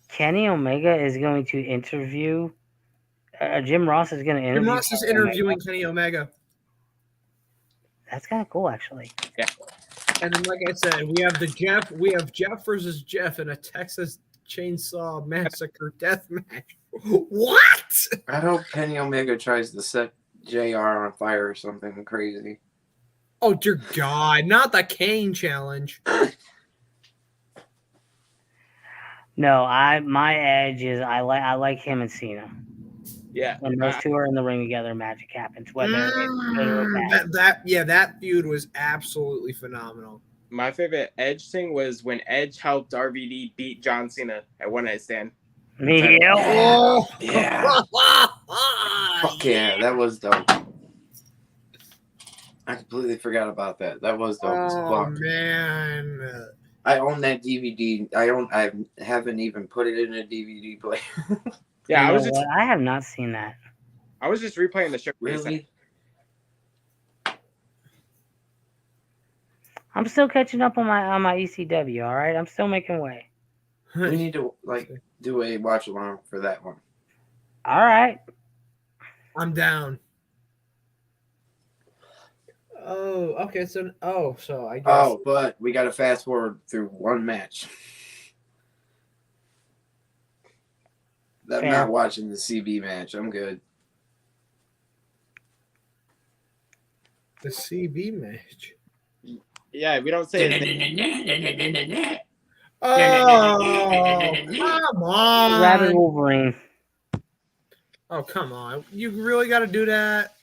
Kenny Omega is going to interview. Jim Ross is going to interview. Jim Ross is interviewing Kenny Omega. That's kind of cool, actually. And then, like I said, we have Jeff versus Jeff in a Texas Chainsaw Massacre death match. What? I hope Kenny Omega tries to set JR on fire or something crazy. Oh dear God! Not the Kane challenge. No, my edge is I like him and Cena. Yeah. When those two are in the ring together, magic happens. Whether it's good or bad. That feud was absolutely phenomenal. My favorite Edge thing was when Edge helped RVD beat John Cena at One Night Stand. Yeah. Oh Yeah. Fuck yeah, that was dope. I completely forgot about that. That was dope as Oh fuck. man. I own that DVD. I haven't even put it in a DVD player. Yeah, I have not seen that. I was just replaying the show. Really? I'm still catching up on my ECW. All right, I'm still making way. We need to do a watch along for that one. All right. I'm down. Oh, okay. So I guess. Oh, but we got to fast forward through one match. I'm Fair. not watching the CB match. I'm good. The CB match. Yeah, we don't say anything. Oh, come on. Rabbit Wolverine. Oh, come on. You really got to do that?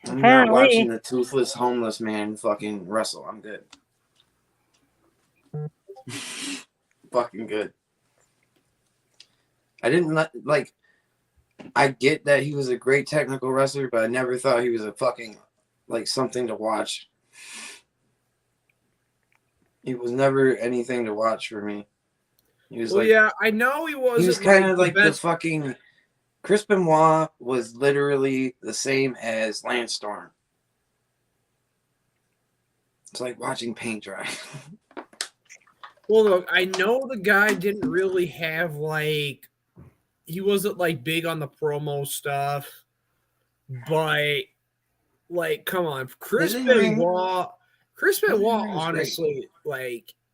I'm Apparently. not watching the toothless homeless man fucking wrestle. I'm good. Fucking good. I didn't like. I get that he was a great technical wrestler, but I never thought he was a fucking something to watch. He was never anything to watch for me. He was yeah, I know he wasn't. He was kind of like the best. fucking. Chris Benoit was literally the same as Lance Storm. It's like watching paint dry. Well, look, I know the guy didn't really have he wasn't big on the promo stuff, but come on, Chris Benoit, honestly,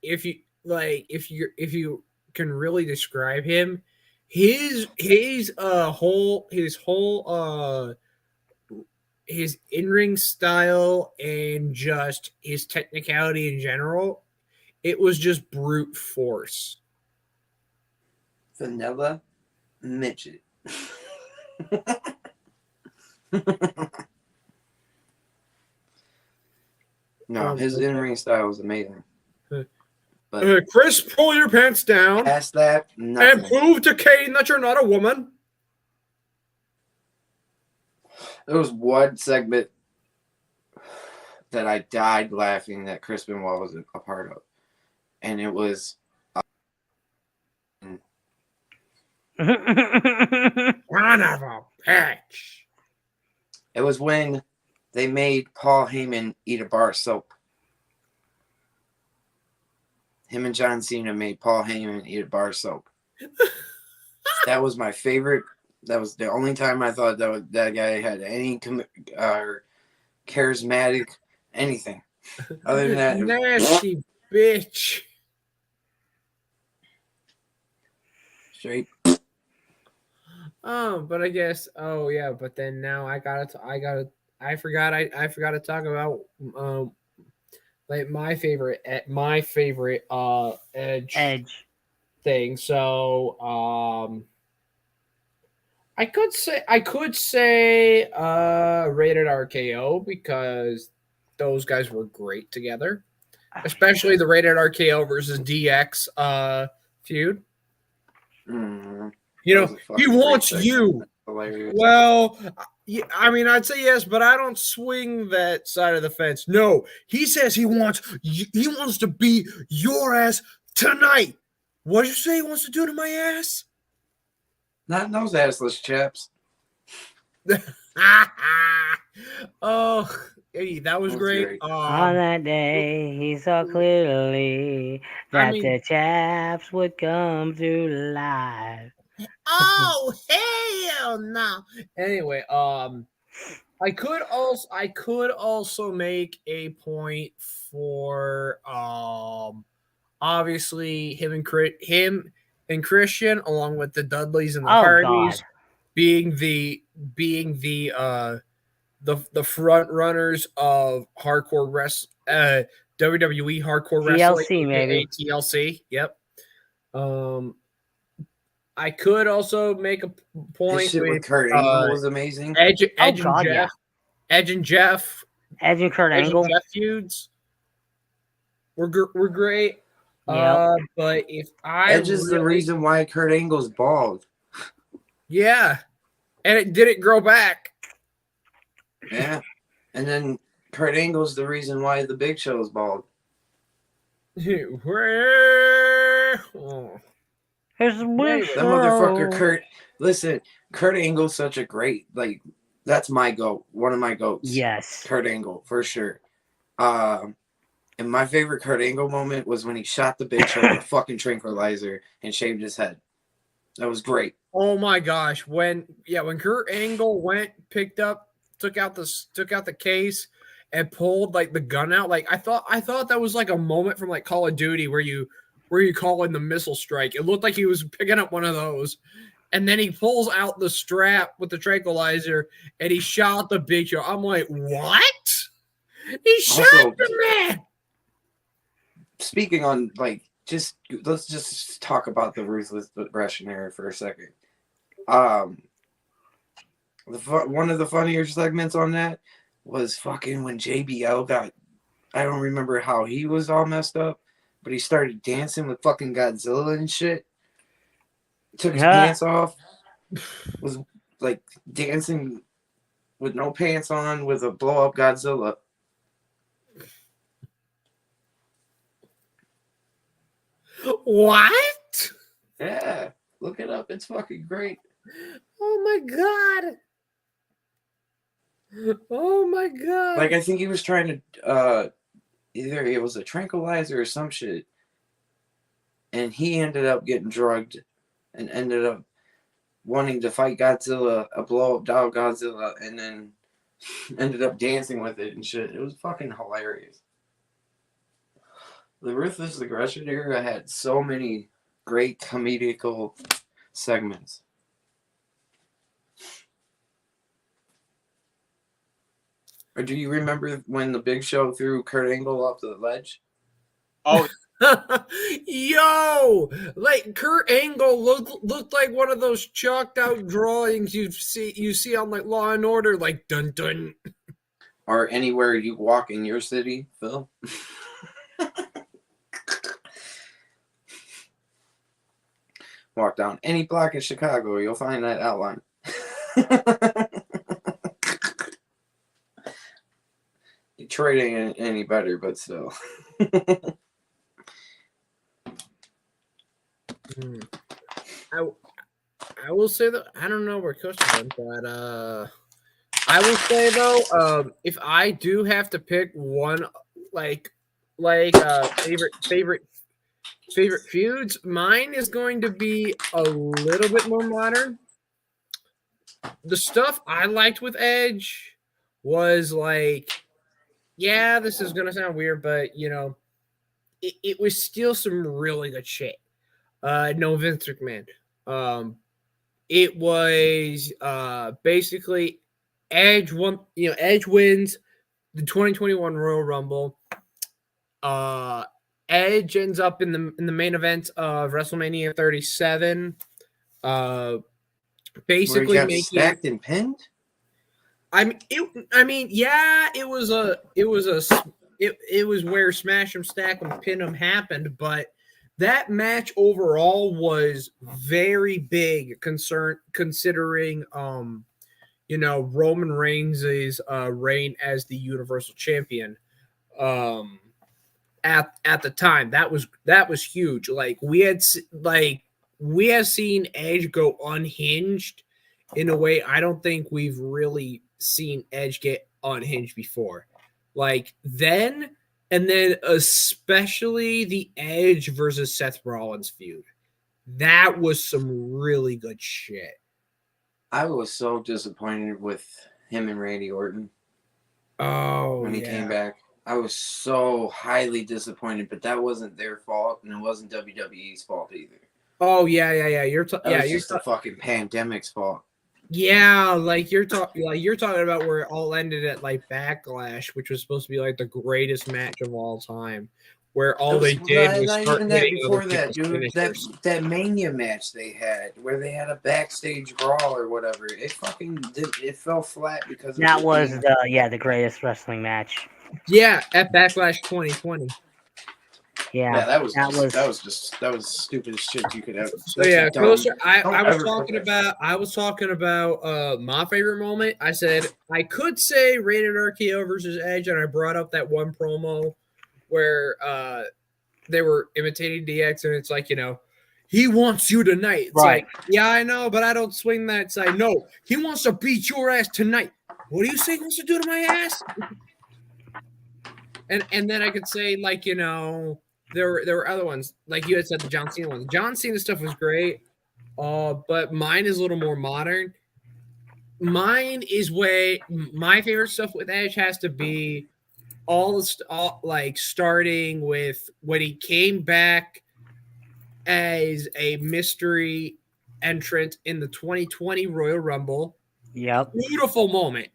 if you can really describe him, his in-ring style and just his technicality in general, it was just brute force. Vanilla midget. No, his in-ring style was amazing. But Chris, pull your pants down past that, nothing. and prove to Kane that you're not a woman. There was one segment that I died laughing that Chris Benoit was a part of. And it was Son of a bitch. It was when they made Paul Heyman eat a bar of soap. Him and John Cena made Paul Heyman eat a bar of soap. That was my favorite. That was the only time I thought that guy had any charismatic anything. Other than that, Nasty bitch. Straight. But I guess. Oh yeah, but then now I forgot to talk about my favorite Edge thing. So I could say Rated RKO because those guys were great together, especially the Rated RKO versus DX feud. Mm-hmm. You know, he wants you. Hilarious. Well, I mean, I'd say yes, but I don't swing that side of the fence. No, he says he wants to be your ass tonight. What did you say he wants to do to my ass? Not those assless chaps. Oh, hey, that was great. On that day, he saw clearly that the chaps would come through live. Oh, hell no. Anyway, I could also make a point for obviously him and Christian along with the Dudleys and the Oh Hardys God. being the front runners of WWE hardcore wrestling, TLC, maybe. aka TLC. Yep. I could also make a His point shit with with Kurt Angle was amazing. Edge Oh and God, Jeff. yeah. Edge and Jeff. Edge and Kurt Edge and Angle. Jeff feuds were great. Yep. But if I Edge is the reason why Kurt Angle's bald. yeah, and it didn't grow back. Yeah. And then Kurt Angle's the reason why the Big Show is bald. Where? Oh. Here's the wish. That motherfucker Kurt. Listen, Kurt Angle's such a great, like, that's my goat. One of my goats. Yes. Kurt Angle, for sure. And my favorite Kurt Angle moment was when he shot the Big Show with a fucking tranquilizer and shaved his head. That was great. Oh my gosh. When Kurt Angle took out the case and pulled like the gun out, like I thought that was like a moment from like Call of Duty where you call in the missile strike. It looked like he was picking up one of those. And then he pulls out the strap with the tranquilizer and he shot the Big Show. I'm like, what? He shot the man. Speaking on, like, let's just talk about the Ruthless Aggression era for a second. One of the funnier segments on that was fucking when JBL got, I don't remember how he was all messed up, but he started dancing with fucking Godzilla and shit. Took his pants off, was like dancing with no pants on with a blow up Godzilla. What? Yeah, look it up. It's fucking great. Oh my god. Oh my god. Like, I think he was trying to either it was a tranquilizer or some shit. And he ended up getting drugged and ended up wanting to fight Godzilla, a blow up doll Godzilla, and then ended up dancing with it and shit. It was fucking hilarious. The Ruthless Aggression era had so many great comedical segments. Or do you remember when the Big Show threw Kurt Angle off the ledge? Oh, yo, like Kurt Angle looked like one of those chalked out drawings you see on like Law and Order, like dun dun. Or anywhere you walk in your city, Phil? Walk down any block in Chicago, you'll find that outline. Detroit ain't any better, but still. I will say that I don't know where Coach went, but I will say though, if I do have to pick one favorite feuds, mine is going to be a little bit more modern. The stuff I liked with Edge was like, yeah, this is gonna sound weird, but you know, it was still some really good shit. No Vince McMahon. It was basically Edge wins the 2021 Royal Rumble. Edge ends up in the main event of WrestleMania 37. Basically where he got making stacked and pinned. It was where Smash 'em, Stack 'em, Pin 'em happened, but that match overall was very big considering Roman Reigns' reign as the Universal Champion at the time. That was huge. Like we have seen Edge go unhinged in a way I don't think we've really seen Edge get unhinged before. Like then, and then especially the Edge versus Seth Rollins feud. That was some really good shit. I was so disappointed with him and Randy Orton Oh, when he came back. I was so highly disappointed, but that wasn't their fault, and it wasn't WWE's fault either. Oh yeah. You're just the fucking pandemic's fault. Yeah, like you're talking about where it all ended at like Backlash, which was supposed to be like the greatest match of all time, where all they did was not start even that hitting before other that, people's dude. finishers. That Mania match they had, where they had a backstage brawl or whatever, it fell flat because That was the greatest wrestling match. Yeah, at Backlash 2020. Yeah, that was the stupidest shit you could have. So yeah, Coaster, I was talking about my favorite moment. I said I could say Rated RKO versus Edge, and I brought up that one promo where they were imitating DX, and it's like, he wants you tonight. It's Right. like, yeah, I know, but I don't swing that side. No, he wants to beat your ass tonight. What do you say he wants to do to my ass? And then I could say, like, there were other ones, like you had said, the John Cena one. The John Cena stuff was great, but mine is a little more modern. Mine is my favorite stuff with Edge has to be all starting with when he came back as a mystery entrant in the 2020 Royal Rumble. Yep. Beautiful moment.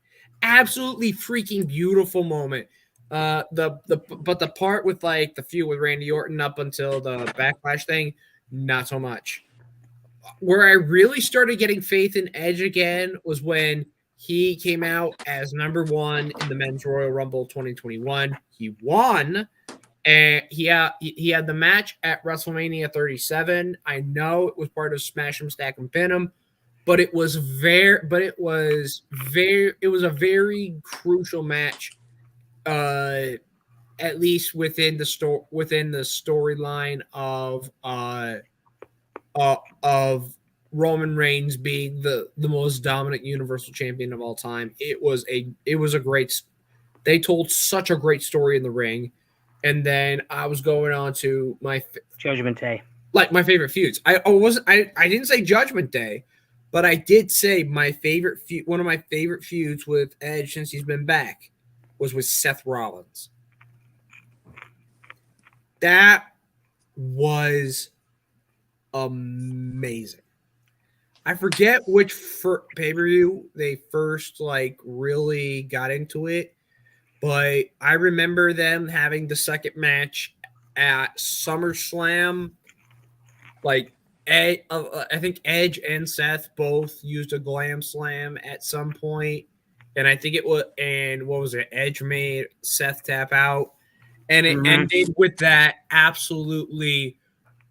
Absolutely freaking beautiful moment. But the part with like the feud with Randy Orton up until the Backlash thing, not so much. Where I really started getting faith in Edge again was when he came out as number 1 in the Men's Royal Rumble 2021. He won, and he had the match at WrestleMania 37. I know it was part of Smash 'em, Stack 'em, Pin 'em, but it was a very crucial match. At least within the storyline of Roman Reigns being the most dominant Universal Champion of all time. It was a great. They told such a great story in the ring, and then I was going on to my Judgment Day, like my favorite feuds. I didn't say Judgment Day, but I did say my favorite feud. One of my favorite feuds with Edge since he's been back was with Seth Rollins. That was amazing. I forget which pay-per-view they first really got into it, but I remember them having the second match at SummerSlam. I think Edge and Seth both used a Glam Slam at some point. And I think Edge made Seth tap out. And it ended with that absolutely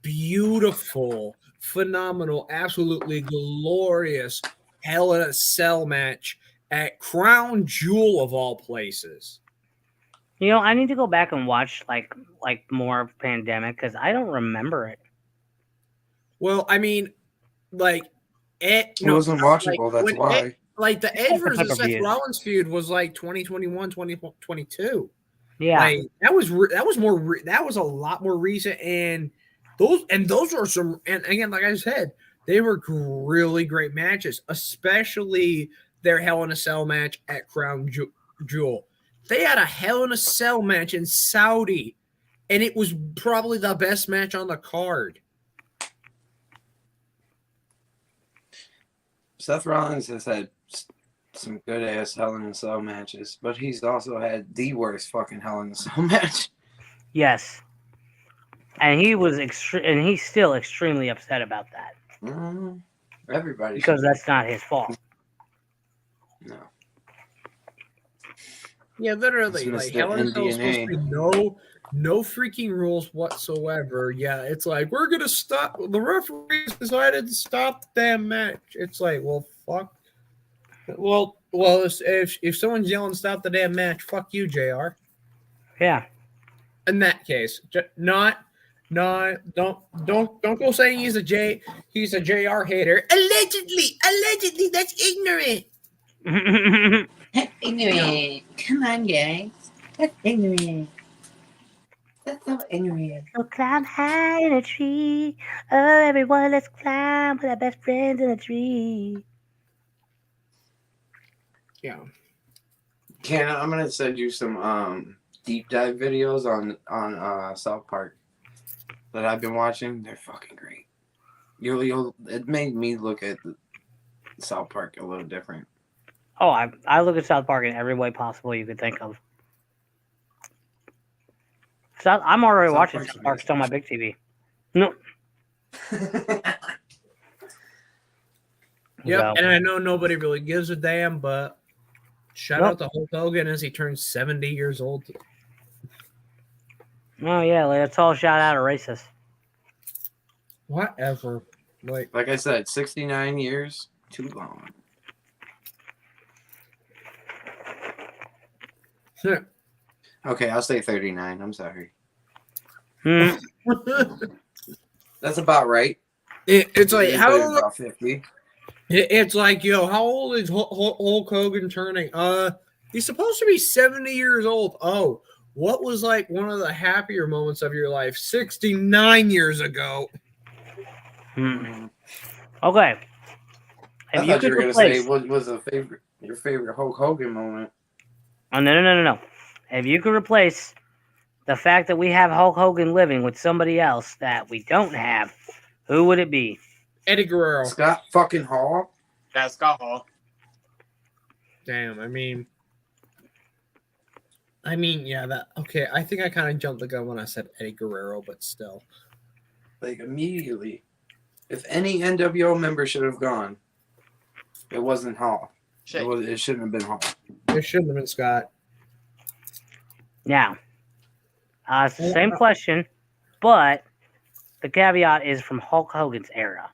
beautiful, phenomenal, absolutely glorious Hell in a Cell match at Crown Jewel of all places. I need to go back and watch like more of Pandemic because I don't remember it. Well, I mean, it wasn't watchable. That's why. The Edge versus Seth Rollins feud was 2021, 2022. Yeah, that was a lot more recent, and those were some. And again, like I said, they were really great matches, especially their Hell in a Cell match at Crown Jewel. They had a Hell in a Cell match in Saudi, and it was probably the best match on the card. Seth Rollins has had some good ass Hell in a Cell matches, but he's also had the worst fucking Hell in a Cell match. Yes, and he's still extremely upset about that. Everybody, because that's not his fault. No. Yeah, literally, Hell in a Cell is supposed to be no freaking rules whatsoever. Yeah, it's like we're gonna stop. The referees decided to stop the damn match. It's like, well, fuck. Well, if someone's yelling "stop the damn match," fuck you, JR. Yeah. In that case, don't go saying he's a JR hater. Allegedly, that's ignorant. That's ignorant. Come on, guys. That's ignorant. That's so ignorant. So climb high in a tree. Oh, everyone, let's climb with our best friends in a tree. Yeah. Ken, I'm gonna send you some deep dive videos on South Park that I've been watching. They're fucking great. You'll it made me look at South Park a little different. Oh, I look at South Park in every way possible you could think of. I'm already South watching Park's South Park. It's on my big TV. No. Yep, So, and I know nobody really gives a damn, but shout out to Hulk Hogan as he turns 70 years old. oh yeah, let's all shout out a racist. Whatever. Like I said, 69 years, too long. Okay, I'll say 39. I'm sorry. That's about right. it's like how It's old? about 50. It's like, yo, how old is Hulk Hogan turning? He's supposed to be 70 years old. Oh, what was like one of the happier moments of your life 69 years ago? Okay. I thought you were gonna say what was your favorite Hulk Hogan moment. Oh no. If you could replace the fact that we have Hulk Hogan living with somebody else that we don't have, who would it be? Eddie Guerrero. Scott fucking Hall. Yeah, Scott Hall. Damn, I mean, yeah, that okay. I think I kind of jumped the gun when I said Eddie Guerrero, but still, Like immediately, if any NWO member should have gone, it wasn't Hall. Shit. It shouldn't have been Hall. it shouldn't have been Scott. Now, same question, but the caveat is from Hulk Hogan's era.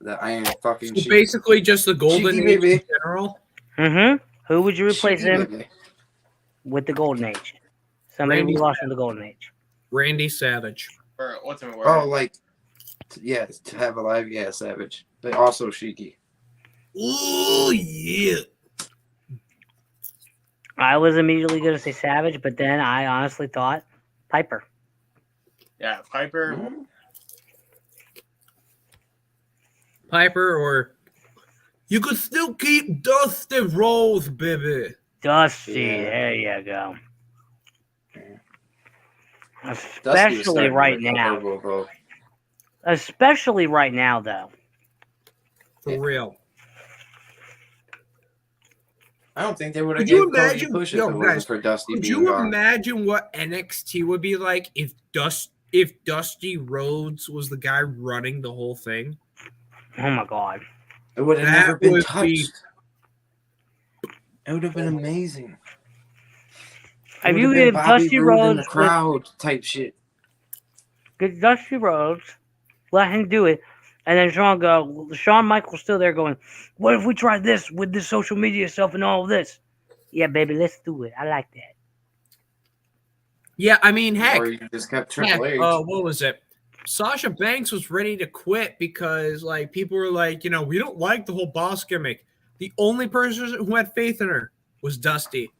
The Iron fucking So Sheik. basically, just the golden Cheeky age baby. in general. Who would you replace Cheeky him baby. with the Golden Age? Somebody Randy we lost in the Golden Age. Randy Savage. Or Ultimate Oh, Warrior. like yeah, to have a live, yeah, Savage, but also Sheiky. Ooh yeah. I was immediately going to say Savage, but then I honestly thought Piper. Yeah, Piper. Mm-hmm. Piper, or you could still keep Dusty Rose, baby. Dusty, Yeah. there you go. Dusty was Especially starting right to now. purple, though. Especially right now, though. For real. I don't think they would have Could you given Cody a imagine- push if yo, it guys, wasn't for Dusty Could being you gone. imagine what NXT would be like if Dusty Rhodes was the guy running the whole thing? Oh my God. It would have That never been would touched. be- It would have been amazing. Have It you would have given been Bobby Dusty Roode in Rhodes the crowd type shit. get Dusty Rhodes, let him do it, and then Shawn Michaels still there going, what if we try this with this social media stuff and all this? Yeah, baby, let's do it. I like that. Yeah, I mean, heck, Or you just kept Triple H. what was it? Sasha Banks was ready to quit because, like, people were like, you know, we don't like the whole boss gimmick. The only person who had faith in her was Dusty.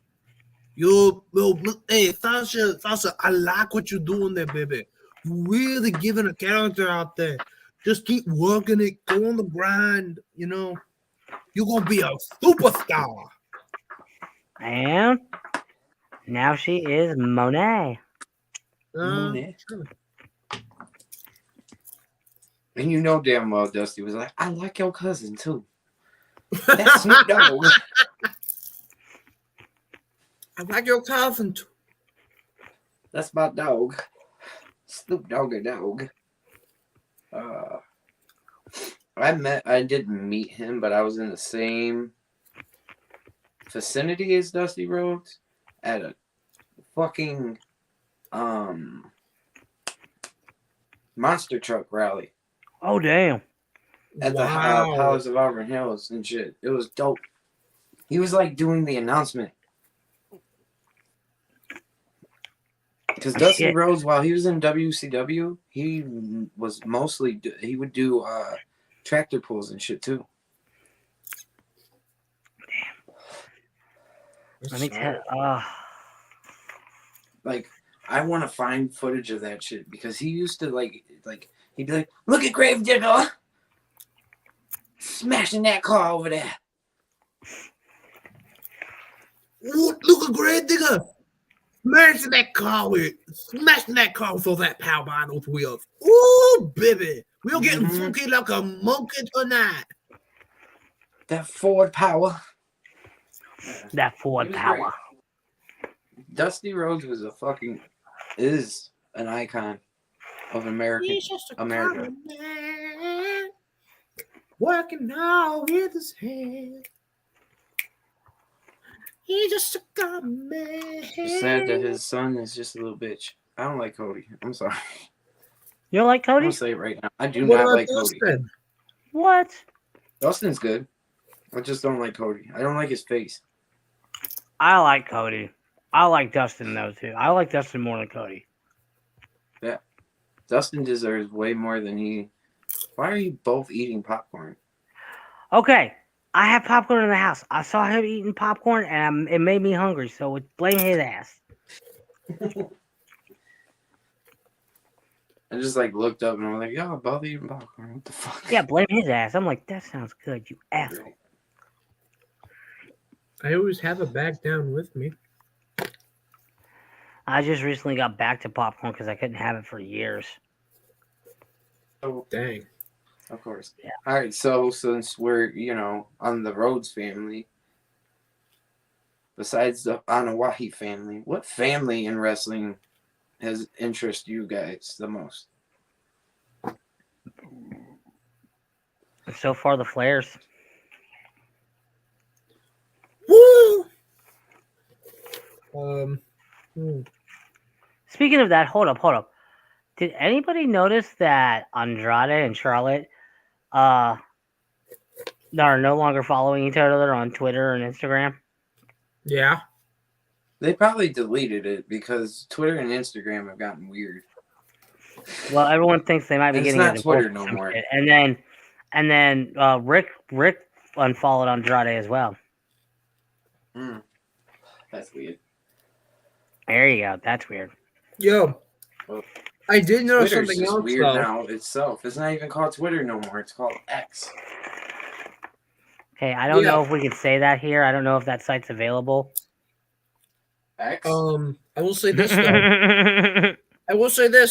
Hey, Sasha, I like what you're doing there, baby. You're really giving a character out there. Just keep working it, go on the grind, you know. You're going to be a superstar. And now she is Monet. Monet. And you know damn well Dusty was like, I like your cousin too. That's Snoop Dogg. I like your cousin too. That's my dog. Snoop Doggy Dog. I didn't meet him, but I was in the same vicinity as Dusty Rhodes at a fucking monster truck rally Oh, damn. at the Palace of Auburn Hills and shit. It was dope. He was like doing the announcement. Because Dusty Shit. Rhodes, while he was in WCW, he was mostly he would do tractor pulls and shit too. Let me tell Like, I want to find footage of that shit because he used to like he'd be like, "Look at Gravedigger," smashing that car over there. Ooh, look at Greg Digger. Smashing that car with all that power behind those wheels. Ooh, baby. We're getting funky like a monkey tonight. That Ford power. That He Ford was power. great. Dusty Rhodes is an icon of America. common man, working all with his head. He's just a common man. It's sad that his son is just a little bitch. I don't like Cody. I'm sorry. You don't like I'm Cody? gonna say it right now. I do What not about like Cody. Dustin? What? Dustin's good. I just don't like Cody. I don't like his face. I like Cody. I like Dustin though too. I like Dustin more than Cody. Yeah. Dustin deserves way more than he. Why are you both eating popcorn? Okay, I have popcorn in the house. I saw him eating popcorn, and it made me hungry. So blame his ass. I just like looked up and I was like, y'all both eating popcorn. What the fuck? Yeah, blame his ass. I'm like, that sounds good, you asshole. I always have a bag down with me. I just recently got back to popcorn because I couldn't have it for years. Oh, Dang. of course. Yeah. All right. So since we're on the Rhodes family, besides the Anawahi family, what family in wrestling has interested you guys the most? So far, the Flares. Woo! Speaking of that, hold up. Did anybody notice that Andrade and Charlotte are no longer following each other on Twitter and Instagram? Yeah. They probably deleted it because Twitter and Instagram have gotten weird. Well, everyone thinks they might be And it's getting not a Twitter divorce or no some more. shit. And then Rick unfollowed Andrade as well. That's weird. There you go. That's weird. Yo, Well, I did know Twitter's something just else weird though. now itself. It's not even called Twitter no more. It's called X. Okay, I don't Yeah. know if we can say that here. I don't know if that site's available. X? I will say this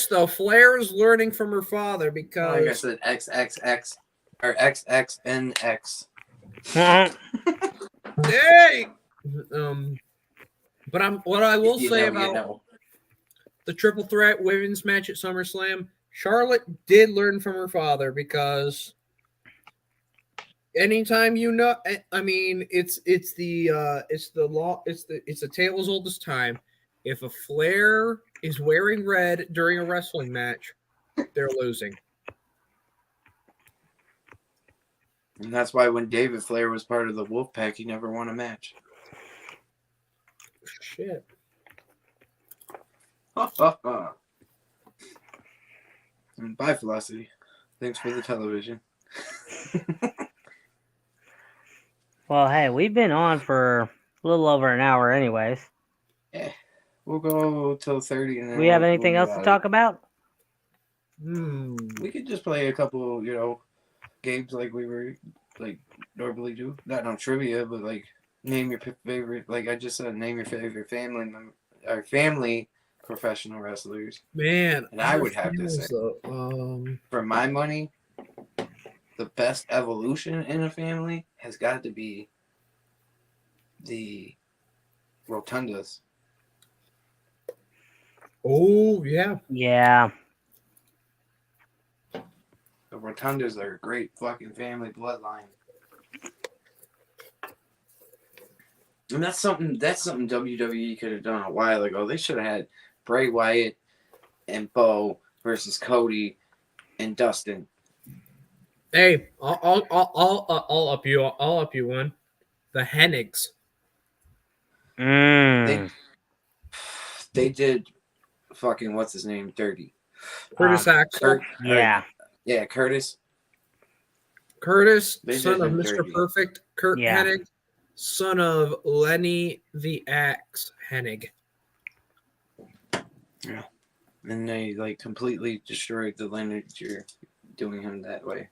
though. Flair is learning from her father because Like I said, XXX or XXNX. Dang. But what I will You say know, about the triple threat women's match at SummerSlam, Charlotte did learn from her father because anytime I mean, it's the law, it's a tale as old as time. If a Flair is wearing red during a wrestling match, they're losing. And that's why when David Flair was part of the Wolfpack, he never won a match. Shit. Bye, Velocity. Thanks for the television. Well, hey, we've been on for a little over an hour anyways. Yeah. We'll go till 30. And then We have we'll anything be else to out. talk about? We could just play a couple, games like we were normally do. Not no trivia, but name your favorite. Like I just said, name your favorite family member, or family professional wrestlers. Man, And I would have to say, for my money, the best evolution in a family has got to be the Rotundas. Oh yeah. Yeah. The Rotundas are a great fucking family bloodline. And that's something WWE could have done a while ago. They should have had Bray Wyatt and Bo versus Cody and Dustin. Hey, I'll up you. I'll up you one. The Hennigs. They did fucking what's his name dirty. Curtis Axel. Yeah. Yeah, Curtis. Curtis, They son did of him Mr. dirty. Perfect. Kurt Yeah. Hennig, son of Lenny the Axe Hennig. Yeah. And they completely destroyed the lineage doing him that way.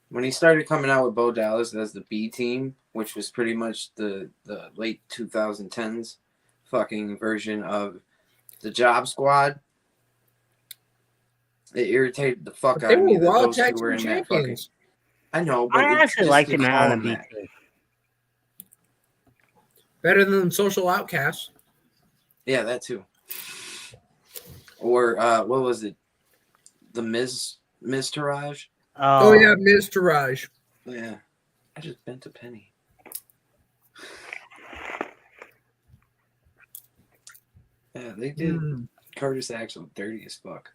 When he started coming out with Bo Dallas as the B team, which was pretty much the late 2010s fucking version of the Job Squad, it irritated the fuck But out they of me were that Raw those Tag two were Team in that fucking. Champions. I know, but I it's actually just liked to him call on the them that. BT. Better than Social Outcasts. Yeah, that too. Or what was it? The Miz Taraj? Oh yeah, Miz Taraj. Yeah. I just bent a penny. Yeah, they did Curtis Axel dirty as fuck.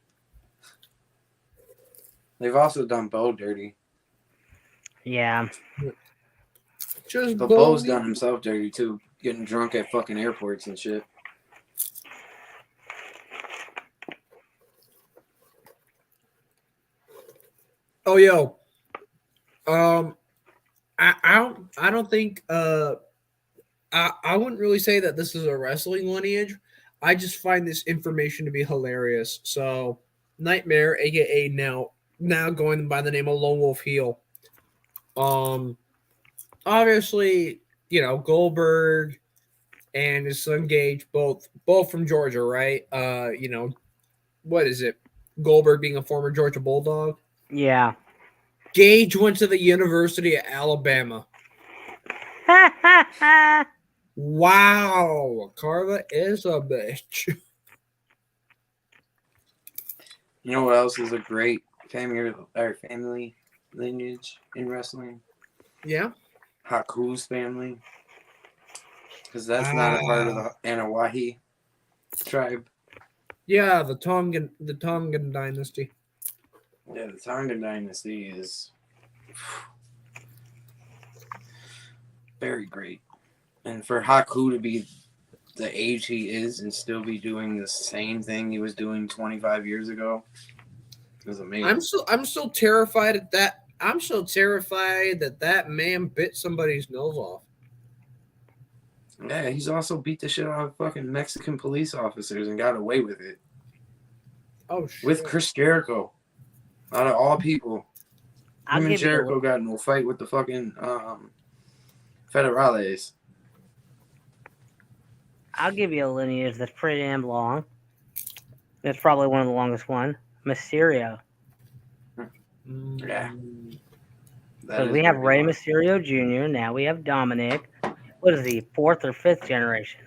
They've also done Bo dirty. Yeah. Just But Bo. Bo's done himself dirty too, getting drunk at fucking airports and shit. Oh yo. I don't think I wouldn't really say that this is a wrestling lineage. I just find this information to be hilarious. So Nightmare, aka now going by the name of Lone Wolf Heel. Obviously, Goldberg and his son Gage, both from Georgia, right? What is it? Goldberg being a former Georgia Bulldog. Yeah. Gage went to the University of Alabama. Wow, Carla is a bitch. You know what else is a great family lineage in wrestling? Yeah. Haku's family. Because that's not a part of the Anawahi tribe. Yeah, the Tongan dynasty. Yeah, the Tongan dynasty is very great. And for Haku to be the age he is and still be doing the same thing he was doing 25 years ago is amazing. I'm still terrified at that. I'm so terrified that man bit somebody's nose off. Yeah, he's also beat the shit out of fucking Mexican police officers and got away with it. Oh shit. With Chris Jericho. Out of all people. Him and Jericho got in a fight with the fucking Federales. I'll give you a lineage that's pretty damn long. That's probably one of the longest one. Mysterio. Yeah. Because we have Rey Mysterio Jr. Now we have Dominic. What is he? 4th or 5th generation?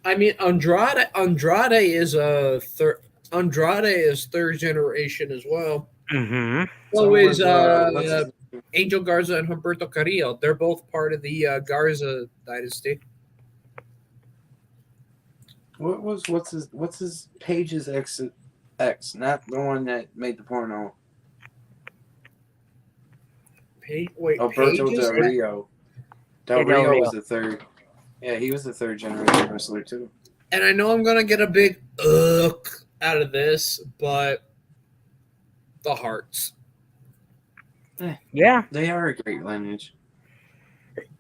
I mean, Andrade is Andrade is 3rd generation as well. Mm-hmm. So is Angel Garza and Humberto Carrillo. They're both part of the Garza dynasty. What's his Page's ex, not the one that made the porno. Alberto Del Rio. Del Rio was the 3rd. Yeah, he was the 3rd generation wrestler too. And I know I'm gonna get a big out of this, but the Hearts. Yeah, they are a great lineage.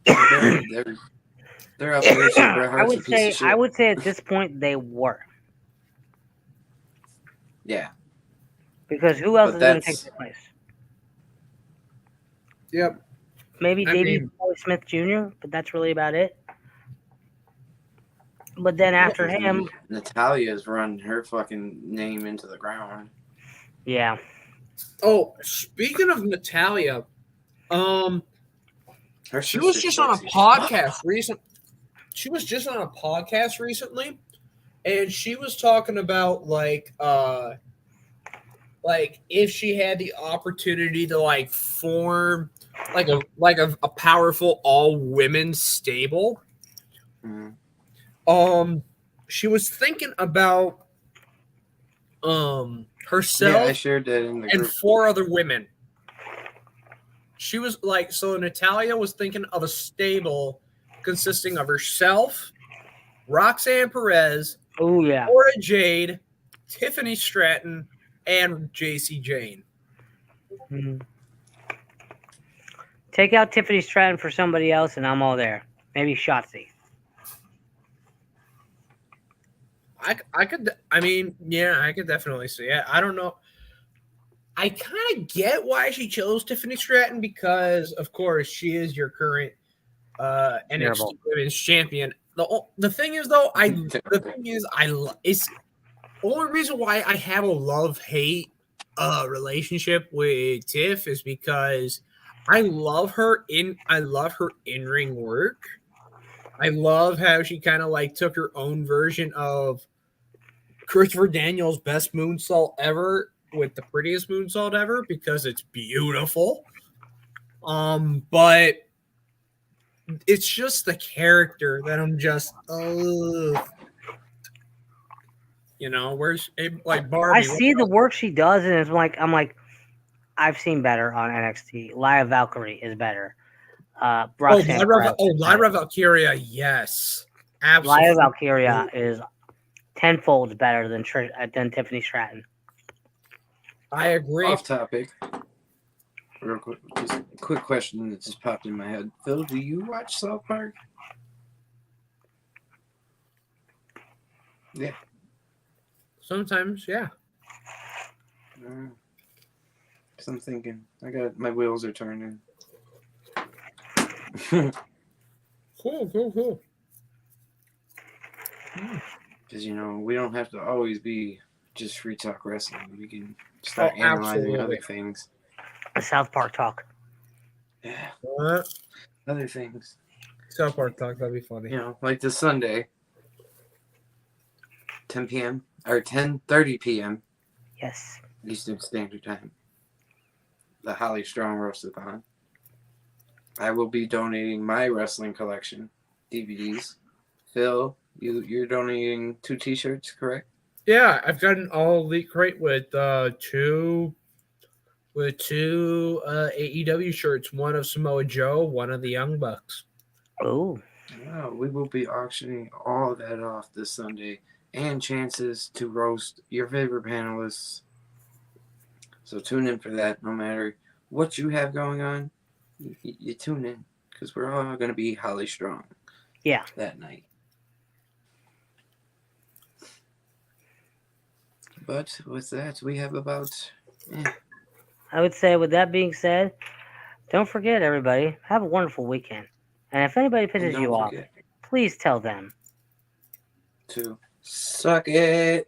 They're up there. So Bret Hart's a piece of shit. I would say at this point they were. Yeah. Because who else is going to take their place? Yep. Maybe Davey Boy Smith Jr., but that's really about it. But then after him, Natalia's run her fucking name into the ground. Yeah. Oh, speaking of Natalya, she was just on a podcast recently. She was just on a podcast recently, and she was talking about like if she had the opportunity to form like a powerful all women stable. Mm-hmm. She was thinking about herself. Yeah, I shared that in the and group. 4 other women. She was so Natalya was thinking of a stable consisting of herself, Roxanne Perez, Cora Jade, Tiffany Stratton, and JC Jane. Mm-hmm. Take out Tiffany Stratton for somebody else, and I'm all there. Maybe Shotzi. I could definitely see it. I don't know. I kind of get why she chose Tiffany Stratton because, of course, she is your current NXT Women's Champion. The thing is, though, it's the only reason why I have a love-hate relationship with Tiff is because I love her in-ring work. I love how she kind of like took her own version of Christopher Daniels' best moonsault ever with the prettiest moonsault ever because it's beautiful. But it's just the character that I'm just, where's like Barbie? I see the work she does, and it's like I'm like, I've seen better on NXT. Lyra Valkyrie is better. Lyra Valkyria, yes, absolutely. Lyra Valkyria is tenfold better than Tiffany Stratton. I agree. Off topic. Real quick, just a quick question that just popped in my head. Phil, do you watch South Park? Yeah. Sometimes, yeah. Cause I'm thinking, my wheels are turning. Cool. Because we don't have to always be just free talk wrestling. We can start analyzing other things. South Park talk. Yeah. What? Other things. South Park talk, that'd be funny. Like this Sunday, 10 p.m. or 10:30 p.m. Yes. Eastern Standard Time. The Holly Strong Roastathon. I will be donating my wrestling collection, DVDs. Phil, you're donating 2 T-shirts, correct? Yeah, I've got an all elite crate with two AEW shirts, one of Samoa Joe, one of the Young Bucks. Oh. Wow, we will be auctioning all that off this Sunday and chances to roast your favorite panelists. So tune in for that. No matter what you have going on, you tune in because we're all going to be Holly Strong. Yeah. That night. But with that, we have about... I would say, with that being said, don't forget, everybody, have a wonderful weekend. And if anybody pisses you off, please tell them to suck it.